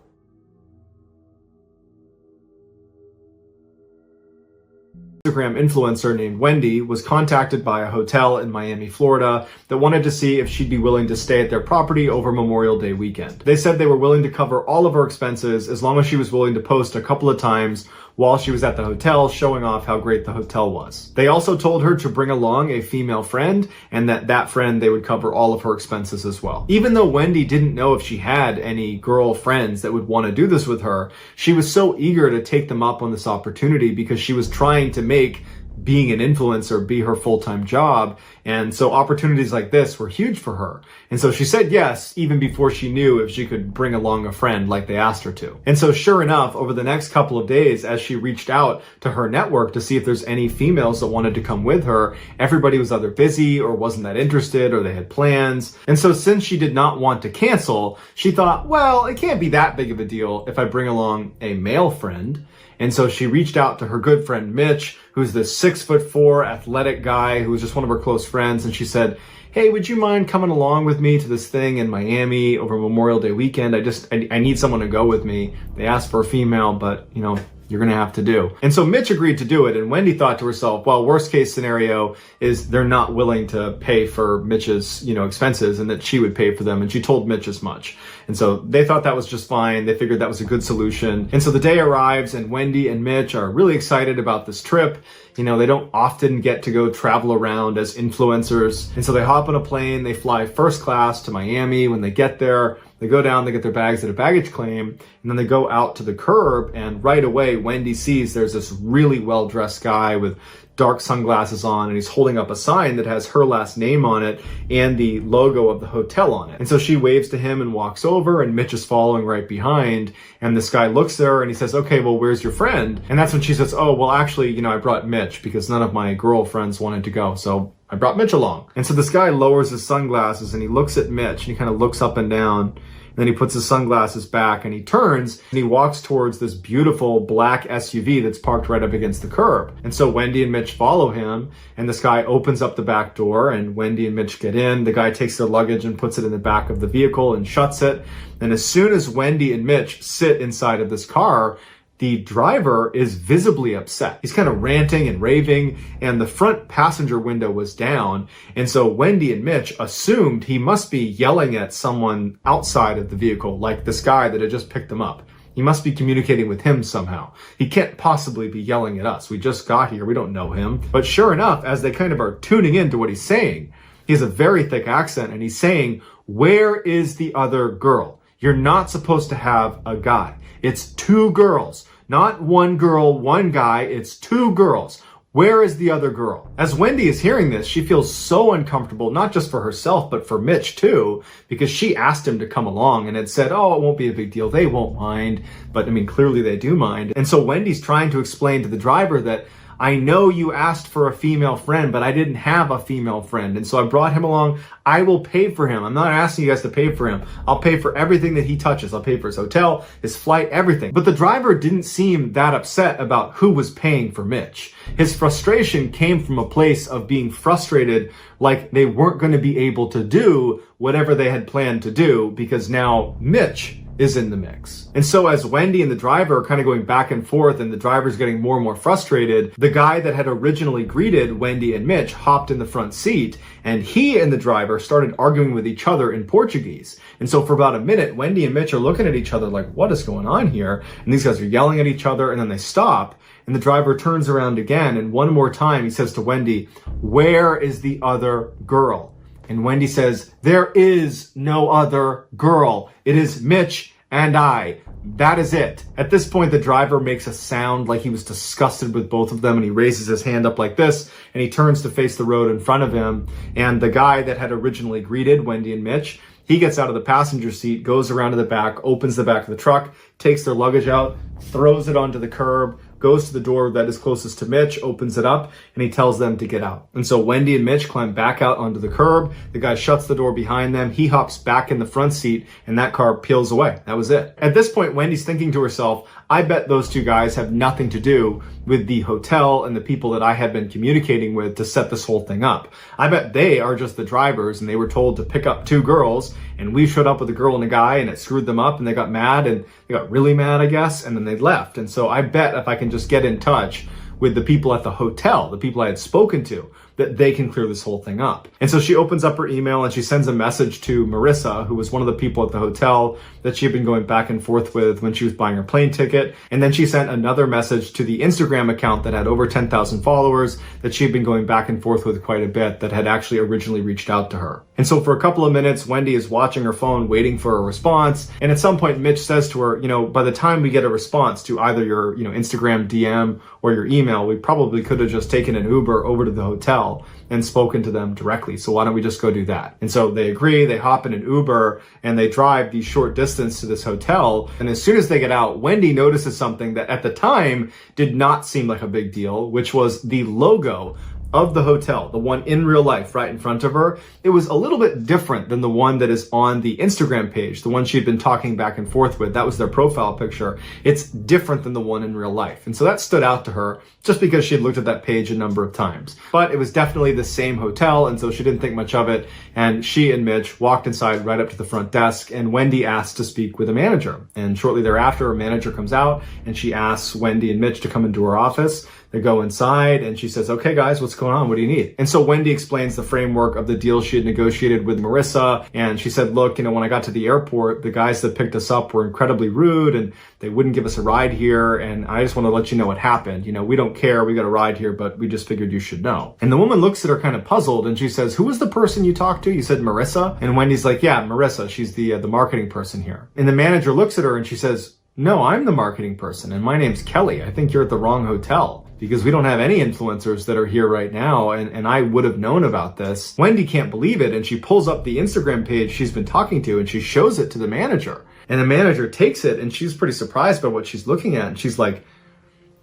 Instagram influencer named Wendy was contacted by a hotel in Miami, Florida that wanted to see if she'd be willing to stay at their property over Memorial Day weekend. They said they were willing to cover all of her expenses as long as she was willing to post a couple of times while she was at the hotel, showing off how great the hotel was. They also told her to bring along a female friend, and that friend, they would cover all of her expenses as well. Even though Wendy didn't know if she had any girl friends that would want to do this with her, she was so eager to take them up on this opportunity because she was trying to make being an influencer be her full-time job. And so opportunities like this were huge for her. And so she said yes, even before she knew if she could bring along a friend like they asked her to. And so sure enough, over the next couple of days, as she reached out to her network to see if there's any females that wanted to come with her, everybody was either busy or wasn't that interested, or they had plans. And so since she did not want to cancel, she thought, well, it can't be that big of a deal if I bring along a male friend. And so she reached out to her good friend Mitch, who's this 6'4" athletic guy who was just one of her close friends. And she said, hey, would you mind coming along with me to this thing in Miami over Memorial Day weekend? I need someone to go with me. They asked for a female, but you're gonna have to do. And so Mitch agreed to do it, and Wendy thought to herself, well, worst case scenario is they're not willing to pay for Mitch's, expenses, and that she would pay for them, and she told Mitch as much. And so they thought that was just fine. They figured that was a good solution. And so the day arrives, and Wendy and Mitch are really excited about this trip. They don't often get to go travel around as influencers. And so they hop on a plane, they fly first class to Miami. When they get there, they go down, they get their bags at a baggage claim, and then they go out to the curb, and right away, Wendy sees there's this really well-dressed guy with dark sunglasses on, and he's holding up a sign that has her last name on it and the logo of the hotel on it. And so she waves to him and walks over, and Mitch is following right behind, and this guy looks at her and he says, okay, well, where's your friend? And that's when she says, oh, well, actually, I brought Mitch because none of my girlfriends wanted to go, so I brought Mitch along. And so this guy lowers his sunglasses and he looks at Mitch, and he kind of looks up and down. Then he puts his sunglasses back and he turns and he walks towards this beautiful black SUV that's parked right up against the curb. And so Wendy and Mitch follow him, and this guy opens up the back door, and Wendy and Mitch get in. The guy takes their luggage and puts it in the back of the vehicle and shuts it. And as soon as Wendy and Mitch sit inside of this car, the driver is visibly upset. He's kind of ranting and raving, and the front passenger window was down. And so Wendy and Mitch assumed he must be yelling at someone outside of the vehicle, like this guy that had just picked them up. He must be communicating with him somehow. He can't possibly be yelling at us. We just got here. We don't know him. But sure enough, as they kind of are tuning into what he's saying, he has a very thick accent, and he's saying, where is the other girl? You're not supposed to have a guy. It's two girls. Not one girl, one guy, it's two girls. Where is the other girl? As Wendy is hearing this, she feels so uncomfortable, not just for herself, but for Mitch too, because she asked him to come along and had said, oh, it won't be a big deal. They won't mind. But clearly they do mind. And so Wendy's trying to explain to the driver that, I know you asked for a female friend, but I didn't have a female friend. And so I brought him along. I will pay for him. I'm not asking you guys to pay for him. I'll pay for everything that he touches. I'll pay for his hotel, his flight, everything. But the driver didn't seem that upset about who was paying for Mitch. His frustration came from a place of being frustrated, like they weren't going to be able to do whatever they had planned to do because now Mitch is in the mix. And so as Wendy and the driver are kind of going back and forth, and the driver's getting more and more frustrated, the guy that had originally greeted Wendy and Mitch hopped in the front seat, and he and the driver started arguing with each other in Portuguese. And so for about a minute, Wendy and Mitch are looking at each other like, what is going on here? And these guys are yelling at each other, and then they stop, and the driver turns around again, and one more time he says to Wendy, where is the other girl? And Wendy says, there is no other girl. It is Mitch and I. That is it. At this point, the driver makes a sound like he was disgusted with both of them, and he raises his hand up like this, and he turns to face the road in front of him. And the guy that had originally greeted Wendy and Mitch, he gets out of the passenger seat, goes around to the back, opens the back of the truck, takes their luggage out, throws it onto the curb, goes to the door that is closest to Mitch, opens it up, and he tells them to get out. And so Wendy and Mitch climb back out onto the curb. The guy shuts the door behind them. He hops back in the front seat, and that car peels away. That was it. At this point, Wendy's thinking to herself, I bet those two guys have nothing to do with the hotel and the people that I had been communicating with to set this whole thing up. I bet they are just the drivers, and they were told to pick up two girls, and we showed up with a girl and a guy, and it screwed them up, and they got mad, and they got really mad, I guess, and then they left. And so I bet if I can just get in touch with the people at the hotel, the people I had spoken to, that they can clear this whole thing up. And so she opens up her email and she sends a message to Marissa, who was one of the people at the hotel that she had been going back and forth with when she was buying her plane ticket. And then she sent another message to the Instagram account that had over 10,000 followers that she had been going back and forth with quite a bit, that had actually originally reached out to her. And so for a couple of minutes, Wendy is watching her phone, waiting for a response. And at some point, Mitch says to her, by the time we get a response to either your, Instagram DM or your email, we probably could have just taken an Uber over to the hotel and spoken to them directly. So why don't we just go do that? And so they agree, they hop in an Uber and they drive the short distance to this hotel. And as soon as they get out, Wendy notices something that at the time did not seem like a big deal, which was the logo of the hotel, the one in real life right in front of her. It was a little bit different than the one that is on the Instagram page, the one she'd been talking back and forth with. That was their profile picture. It's different than the one in real life. And so that stood out to her just because she had looked at that page a number of times. But it was definitely the same hotel, and so she didn't think much of it. And she and Mitch walked inside right up to the front desk, and Wendy asked to speak with a manager. And shortly thereafter, a manager comes out and she asks Wendy and Mitch to come into her office. They go inside and she says, "Okay guys, what's going on? What do you need?" And so Wendy explains the framework of the deal she had negotiated with Marissa. And she said, "Look, when I got to the airport, the guys that picked us up were incredibly rude and they wouldn't give us a ride here. And I just want to let you know what happened. We don't care. We got a ride here, but we just figured you should know." And the woman looks at her kind of puzzled and she says, "Who was the person you talked to? You said Marissa?" And Wendy's like, "Yeah, Marissa. She's the marketing person here." And the manager looks at her and she says, "No, I'm the marketing person and my name's Kelly. I think you're at the wrong hotel, because we don't have any influencers that are here right now, and I would have known about this." Wendy can't believe it, and she pulls up the Instagram page she's been talking to, and she shows it to the manager. And the manager takes it, and she's pretty surprised by what she's looking at, and she's like,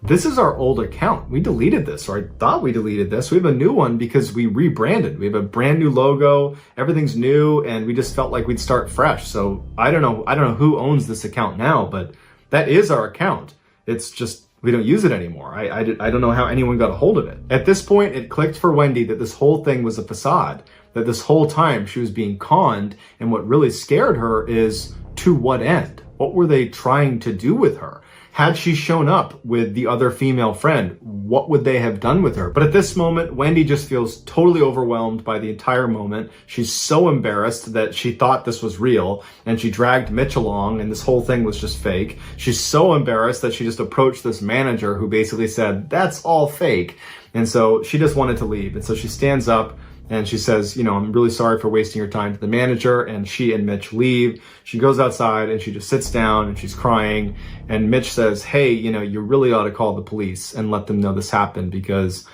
"This is our old account. We deleted this, or I thought we deleted this. We have a new one because we rebranded. We have a brand new logo, everything's new, and we just felt like we'd start fresh. So I don't know who owns this account now, but that is our account. It's just we don't use it anymore. I don't know how anyone got a hold of it." At this point, it clicked for Wendy that this whole thing was a facade, that this whole time she was being conned, and what really scared her is, to what end? What were they trying to do with her? Had she shown up with the other female friend, what would they have done with her? But at this moment, Wendy just feels totally overwhelmed by the entire moment. She's so embarrassed that she thought this was real, and she dragged Mitch along, and this whole thing was just fake. She's so embarrassed that she just approached this manager who basically said, "That's all fake." And so she just wanted to leave. And so she stands up and she says, "I'm really sorry for wasting your time," to the manager, and she and Mitch leave. She goes outside and she just sits down and she's crying. And Mitch says, "Hey, you really ought to call the police and let them know this happened, because,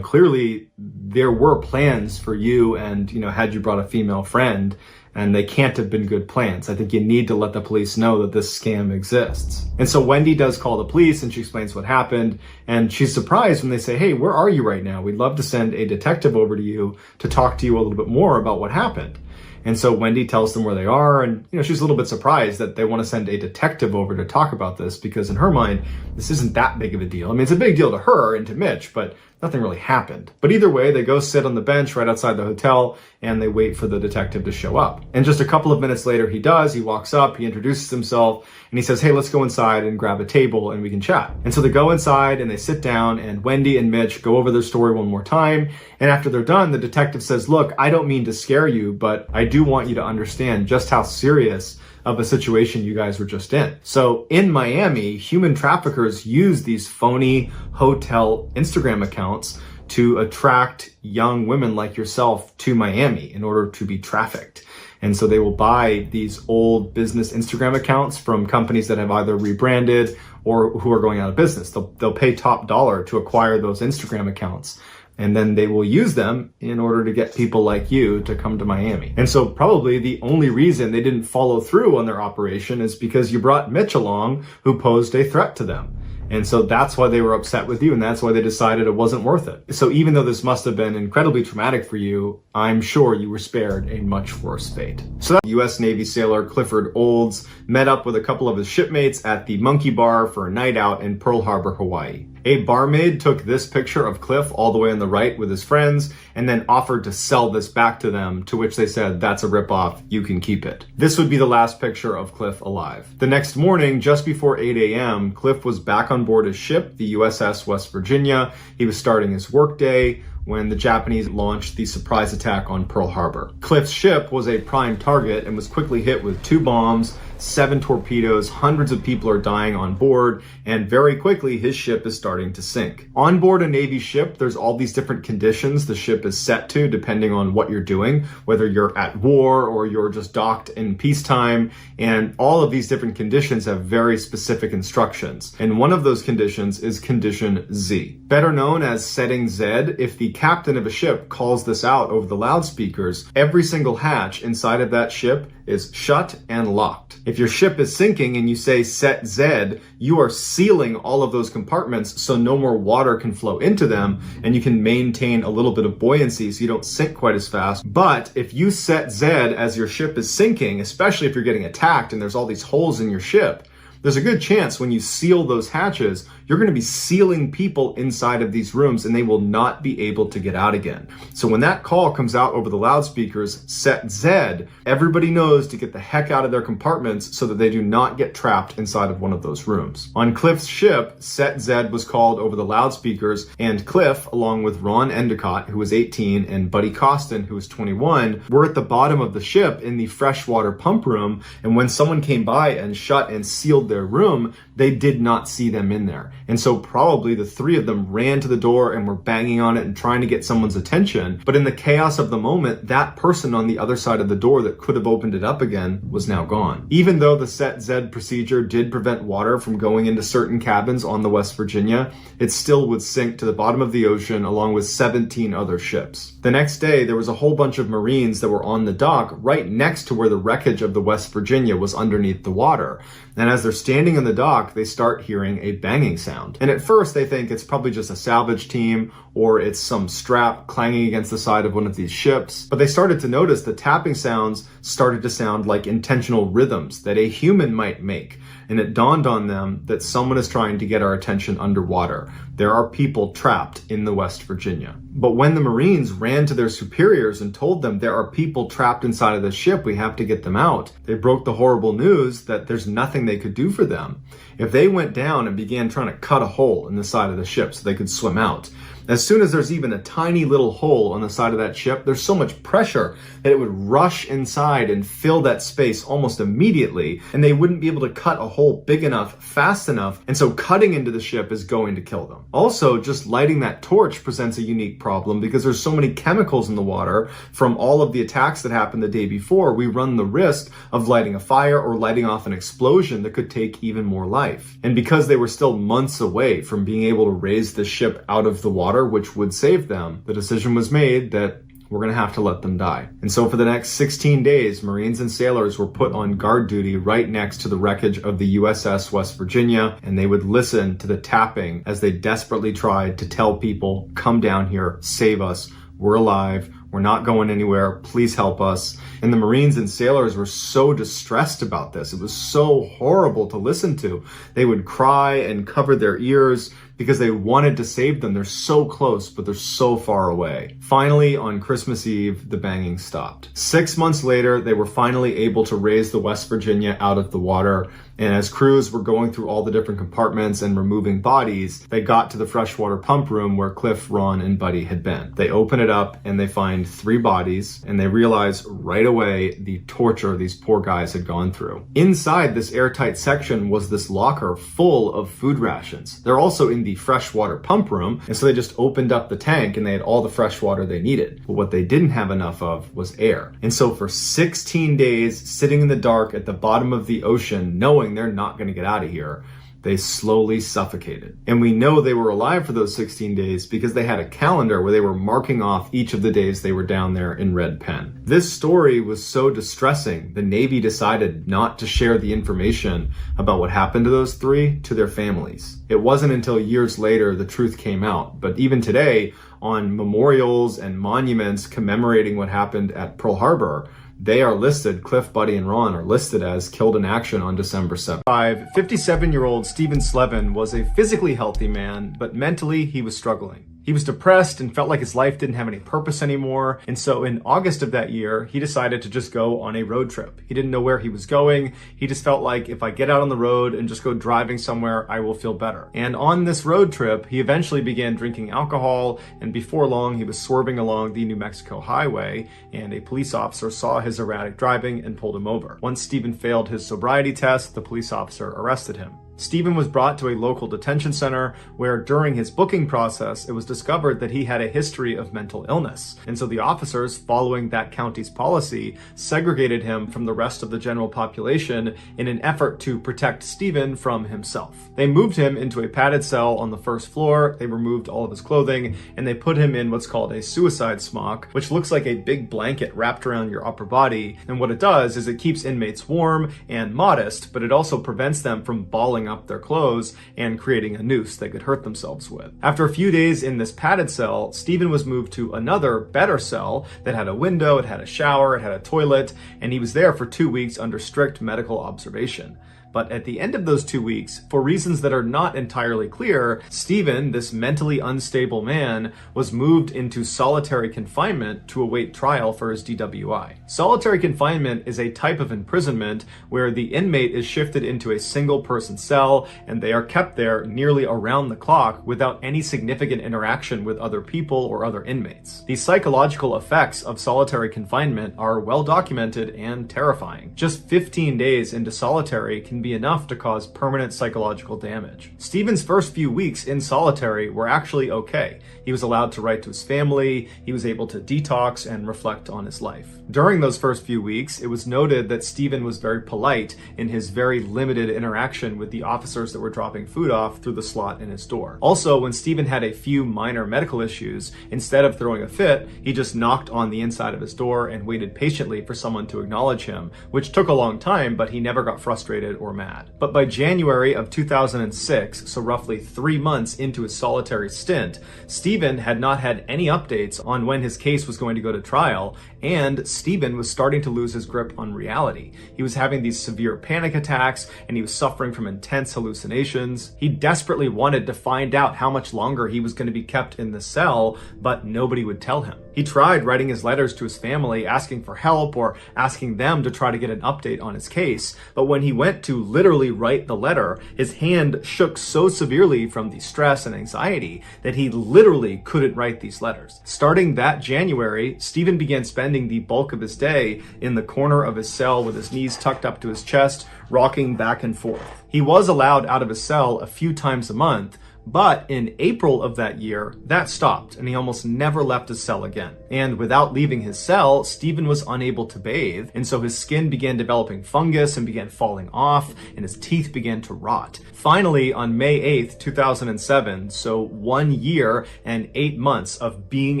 clearly there were plans for you, and, had you brought a female friend, and they can't have been good plans. I think you need to let the police know that this scam exists." And so Wendy does call the police and she explains what happened. And she's surprised when they say, "Hey, where are you right now? We'd love to send a detective over to you to talk to you a little bit more about what happened." And so Wendy tells them where they are, and she's a little bit surprised that they want to send a detective over to talk about this, because in her mind, this isn't that big of a deal. I mean, it's a big deal to her and to Mitch, but nothing really happened. But either way, they go sit on the bench right outside the hotel and they wait for the detective to show up. And just a couple of minutes later, he does. He walks up, he introduces himself, and he says, "Hey, let's go inside and grab a table and we can chat." And so they go inside and they sit down, and Wendy and Mitch go over their story one more time. And after they're done, the detective says, "Look, I don't mean to scare you, but I do want you to understand just how serious of a situation you guys were just in. So in Miami, human traffickers use these phony hotel Instagram accounts to attract young women like yourself to Miami in order to be trafficked. And so they will buy these old business Instagram accounts from companies that have either rebranded or who are going out of business. They'll pay top dollar to acquire those Instagram accounts. And then they will use them in order to get people like you to come to Miami. And so probably the only reason they didn't follow through on their operation is because you brought Mitch along, who posed a threat to them. And so that's why they were upset with you, and that's why they decided it wasn't worth it. So even though this must have been incredibly traumatic for you, I'm sure you were spared a much worse fate. So that U.S. Navy sailor Clifford Olds met up with a couple of his shipmates at the Monkey Bar for a night out in Pearl Harbor, Hawaii. A barmaid took this picture of Cliff all the way on the right with his friends and then offered to sell this back to them, to which they said, "That's a ripoff, you can keep it." This would be the last picture of Cliff alive. The next morning, just before 8 a.m., Cliff was back on board his ship, the USS West Virginia. He was starting his workday when the Japanese launched the surprise attack on Pearl Harbor. Cliff's ship was a prime target and was quickly hit with 2 bombs, 7 torpedoes, hundreds of people are dying on board, and very quickly his ship is starting to sink. On board a Navy ship, there's all these different conditions the ship is set to depending on what you're doing, whether you're at war or you're just docked in peacetime, and all of these different conditions have very specific instructions. And one of those conditions is condition Z. Better known as setting Z, if the captain of a ship calls this out over the loudspeakers, every single hatch inside of that ship is shut and locked. If your ship is sinking and you say set Z, you are sealing all of those compartments so no more water can flow into them, and you can maintain a little bit of buoyancy so you don't sink quite as fast. But if you set Z as your ship is sinking, especially if you're getting attacked and there's all these holes in your ship, there's a good chance when you seal those hatches, you're going to be sealing people inside of these rooms and they will not be able to get out again. So when that call comes out over the loudspeakers, set Z, everybody knows to get the heck out of their compartments so that they do not get trapped inside of one of those rooms. On Cliff's ship, set Z was called over the loudspeakers, and Cliff, along with Ron Endicott, who was 18, and Buddy Costin, who was 21, were at the bottom of the ship in the freshwater pump room, and when someone came by and shut and sealed their room, they did not see them in there. And so probably the 3 of them ran to the door and were banging on it and trying to get someone's attention. But in the chaos of the moment, that person on the other side of the door that could have opened it up again was now gone. Even though the set Z procedure did prevent water from going into certain cabins on the West Virginia, it still would sink to the bottom of the ocean along with 17 other ships. The next day, there was a whole bunch of Marines that were on the dock right next to where the wreckage of the West Virginia was underneath the water. And as they're standing on the dock, they start hearing a banging sound. And at first they think it's probably just a salvage team or it's some strap clanging against the side of one of these ships. But they started to notice the tapping sounds started to sound like intentional rhythms that a human might make. And it dawned on them that someone is trying to get our attention underwater. There are people trapped in the West Virginia. But when the Marines ran to their superiors and told them there are people trapped inside of the ship, we have to get them out, they broke the horrible news that there's nothing they could do for them. If they went down and began trying to cut a hole in the side of the ship so they could swim out, as soon as there's even a tiny little hole on the side of that ship, there's so much pressure that it would rush inside and fill that space almost immediately, and they wouldn't be able to cut a hole big enough, fast enough, and so cutting into the ship is going to kill them. Also, just lighting that torch presents a unique problem because there's so many chemicals in the water from all of the attacks that happened the day before. We run the risk of lighting a fire or lighting off an explosion that could take even more life. And because they were still months away from being able to raise the ship out of the water, which would save them, the decision was made that we're going to have to let them die. And so for the next 16 days, Marines and sailors were put on guard duty right next to the wreckage of the USS West Virginia, and they would listen to the tapping as they desperately tried to tell people, come down here, save us, we're alive, we're not going anywhere, please help us. And the Marines and sailors were so distressed about this. It was so horrible to listen to. They would cry and cover their ears because they wanted to save them. They're so close, but they're so far away. Finally, on Christmas Eve, the banging stopped. 6 months later, they were finally able to raise the West Virginia out of the water. And as crews were going through all the different compartments and removing bodies, they got to the freshwater pump room where Cliff, Ron, and Buddy had been. They open it up and they find 3 bodies, and they realize right away the torture these poor guys had gone through. Inside this airtight section was this locker full of food rations. They're also in the freshwater pump room, and so they just opened up the tank and they had all the fresh water they needed. But what they didn't have enough of was air. And so for 16 days, sitting in the dark at the bottom of the ocean, knowing they're not going to get out of here, they slowly suffocated. And we know they were alive for those 16 days because they had a calendar where they were marking off each of the days they were down there in red pen. This story was so distressing, the Navy decided not to share the information about what happened to those 3 to their families. It wasn't until years later the truth came out, but even today, on memorials and monuments commemorating what happened at Pearl Harbor, they are listed, Cliff, Buddy, and Ron are listed as killed in action on December 7th. 57-year-old Stephen Slevin was a physically healthy man, but mentally he was struggling. He was depressed and felt like his life didn't have any purpose anymore. And so in August of that year, he decided to just go on a road trip. He didn't know where he was going. He just felt like if I get out on the road and just go driving somewhere, I will feel better. And on this road trip, he eventually began drinking alcohol. And before long, he was swerving along the New Mexico highway, and a police officer saw his erratic driving and pulled him over. Once Stephen failed his sobriety test, the police officer arrested him. Stephen was brought to a local detention center where during his booking process, it was discovered that he had a history of mental illness. And so the officers, following that county's policy, segregated him from the rest of the general population in an effort to protect Stephen from himself. They moved him into a padded cell on the first floor, they removed all of his clothing, and they put him in what's called a suicide smock, which looks like a big blanket wrapped around your upper body. And what it does is it keeps inmates warm and modest, but it also prevents them from balling up their clothes and creating a noose they could hurt themselves with. After a few days in this padded cell, Stephen was moved to another, better cell that had a window, it had a shower, it had a toilet, and he was there for 2 weeks under strict medical observation. But at the end of those 2 weeks, for reasons that are not entirely clear, Stephen, this mentally unstable man, was moved into solitary confinement to await trial for his DWI. Solitary confinement is a type of imprisonment where the inmate is shifted into a single-person cell and they are kept there nearly around the clock without any significant interaction with other people or other inmates. The psychological effects of solitary confinement are well documented and terrifying. Just 15 days into solitary can be enough to cause permanent psychological damage. Stephen's first few weeks in solitary were actually okay. He was allowed to write to his family, he was able to detox and reflect on his life. During those first few weeks, it was noted that Stephen was very polite in his very limited interaction with the officers that were dropping food off through the slot in his door. Also, when Stephen had a few minor medical issues, instead of throwing a fit, he just knocked on the inside of his door and waited patiently for someone to acknowledge him, which took a long time, but he never got frustrated or mad. But by January of 2006, so roughly 3 months into his solitary stint, Stephen had not had any updates on when his case was going to go to trial, and Stephen was starting to lose his grip on reality. He was having these severe panic attacks, and he was suffering from intense hallucinations. He desperately wanted to find out how much longer he was going to be kept in the cell, but nobody would tell him. He tried writing his letters to his family, asking for help or asking them to try to get an update on his case, but when he went to literally write the letter, his hand shook so severely from the stress and anxiety that he literally couldn't write these letters. Starting that January, Stephen began spending the bulk of his day in the corner of his cell with his knees tucked up to his chest, rocking back and forth. He was allowed out of his cell a few times a month, but in April of that year, that stopped, and he almost never left his cell again. And without leaving his cell, Stephen was unable to bathe, and so his skin began developing fungus and began falling off, and his teeth began to rot. Finally, on May 8th, 2007, so 1 year and 8 months of being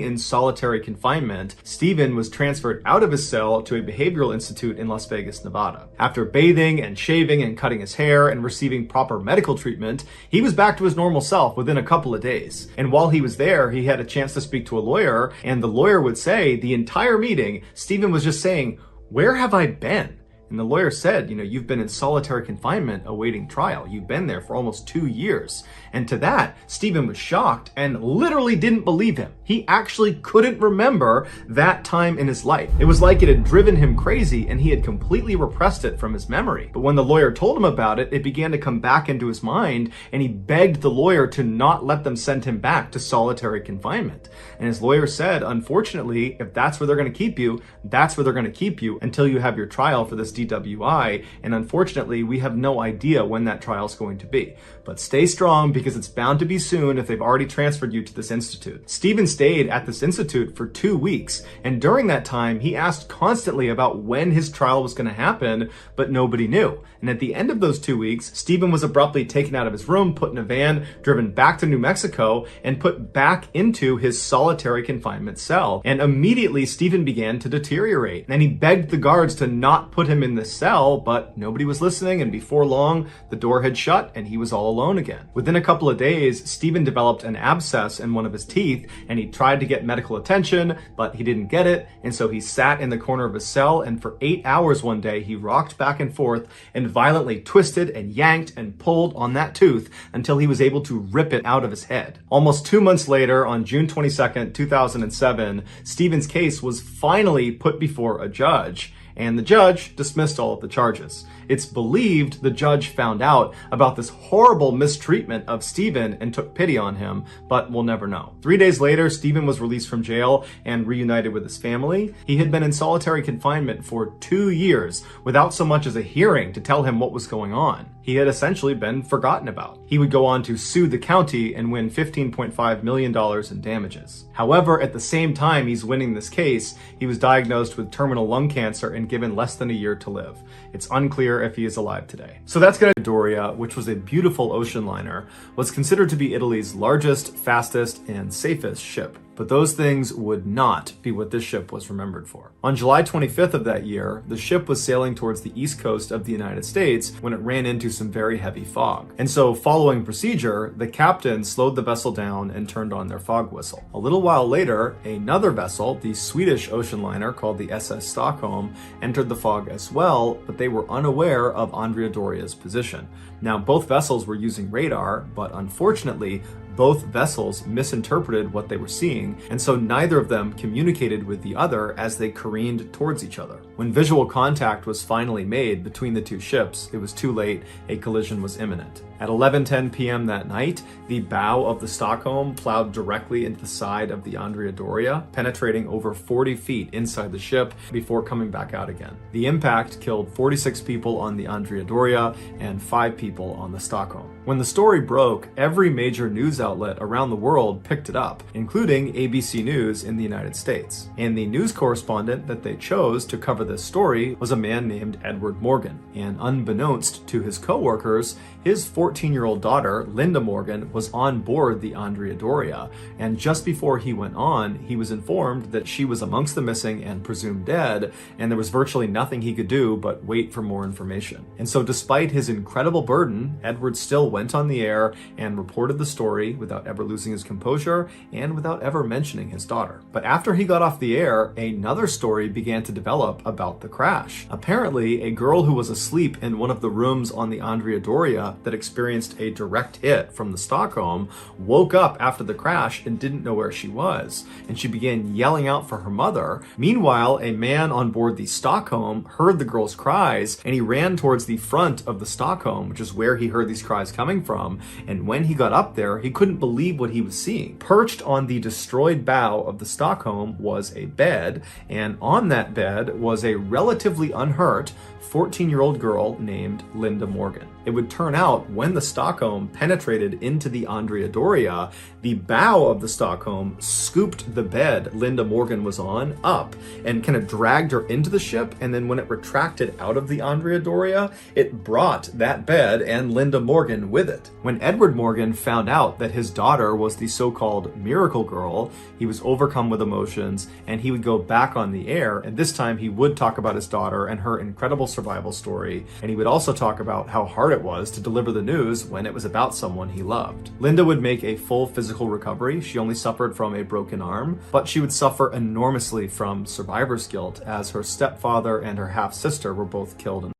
in solitary confinement, Stephen was transferred out of his cell to a behavioral institute in Las Vegas, Nevada. After bathing and shaving and cutting his hair and receiving proper medical treatment, he was back to his normal self within a couple of days. And while he was there, he had a chance to speak to a lawyer, and the lawyer would say the entire meeting, Stephen was just saying, "Where have I been?" And the lawyer said, you've been in solitary confinement awaiting trial. You've been there for almost 2 years. And to that, Stephen was shocked and literally didn't believe him. He actually couldn't remember that time in his life. It was like it had driven him crazy and he had completely repressed it from his memory. But when the lawyer told him about it, it began to come back into his mind, and he begged the lawyer to not let them send him back to solitary confinement. And his lawyer said, unfortunately, if that's where they're going to keep you, that's where they're going to keep you until you have your trial for this DWI, and unfortunately, we have no idea when that trial is going to be. But stay strong, because it's bound to be soon if they've already transferred you to this institute. Stephen stayed at this institute for 2 weeks, and during that time, he asked constantly about when his trial was going to happen, but nobody knew. And at the end of those 2 weeks, Stephen was abruptly taken out of his room, put in a van, driven back to New Mexico, and put back into his solitary confinement cell. And immediately, Stephen began to deteriorate, and he begged the guards to not put him in the cell, but nobody was listening, and before long, the door had shut, and he was all alone again. Within a couple of days, Stephen developed an abscess in one of his teeth, and he tried to get medical attention, but he didn't get it, and so he sat in the corner of his cell, and for 8 hours one day, he rocked back and forth and violently twisted and yanked and pulled on that tooth until he was able to rip it out of his head. Almost 2 months later, on June 22nd, 2007, Stephen's case was finally put before a judge, and the judge dismissed all of the charges. It's believed the judge found out about this horrible mistreatment of Stephen and took pity on him, but we'll never know. 3 days later, Stephen was released from jail and reunited with his family. He had been in solitary confinement for 2 years without so much as a hearing to tell him what was going on. He had essentially been forgotten about. He would go on to sue the county and win $15.5 million in damages. However, at the same time he's winning this case, he was diagnosed with terminal lung cancer and given less than a year to live. It's unclear if he is alive today. So that's Doria, which was a beautiful ocean liner, was considered to be Italy's largest, fastest, and safest ship. But those things would not be what this ship was remembered for. On July 25th of that year, the ship was sailing towards the east coast of the United States when it ran into some very heavy fog. And so, following procedure, the captain slowed the vessel down and turned on their fog whistle. A little while later, another vessel, the Swedish ocean liner called the SS Stockholm, entered the fog as well, but they were unaware of Andrea Doria's position. Now, both vessels were using radar, but unfortunately, both vessels misinterpreted what they were seeing, and so neither of them communicated with the other as they careened towards each other. When visual contact was finally made between the two ships, it was too late. A collision was imminent. At 11:10 p.m. that night, the bow of the Stockholm plowed directly into the side of the Andrea Doria, penetrating over 40 feet inside the ship before coming back out again. The impact killed 46 people on the Andrea Doria and 5 people on the Stockholm. When the story broke, every major news outlet around the world picked it up, including ABC News in the United States. And the news correspondent that they chose to cover this story was a man named Edward Morgan. And unbeknownst to his co-workers, his 14-year-old daughter, Linda Morgan, was on board the Andrea Doria, and just before he went on, he was informed that she was amongst the missing and presumed dead, and there was virtually nothing he could do but wait for more information. And so despite his incredible burden, Edward still went on the air and reported the story without ever losing his composure and without ever mentioning his daughter. But after he got off the air, another story began to develop about the crash. Apparently, a girl who was asleep in one of the rooms on the Andrea Doria that experienced a direct hit from the Stockholm woke up after the crash and didn't know where she was, and she began yelling out for her mother. Meanwhile, a man on board the Stockholm heard the girl's cries, and he ran towards the front of the Stockholm, which is where he heard these cries coming from, and when he got up there, he couldn't believe what he was seeing. Perched on the destroyed bow of the Stockholm was a bed, and on that bed was a relatively unhurt 14-year-old girl named Linda Morgan. It would turn out when the Stockholm penetrated into the Andrea Doria, the bow of the Stockholm scooped the bed Linda Morgan was on up and kind of dragged her into the ship, and then when it retracted out of the Andrea Doria, it brought that bed and Linda Morgan with it. When Edward Morgan found out that his daughter was the so-called miracle girl, he was overcome with emotions, and he would go back on the air, and this time he would talk about his daughter and her incredible survival story, and he would also talk about how hard it was to deliver the news when it was about someone he loved. Linda would make a full physical recovery. She only suffered from a broken arm, but she would suffer enormously from survivor's guilt as her stepfather and her half-sister were both killed in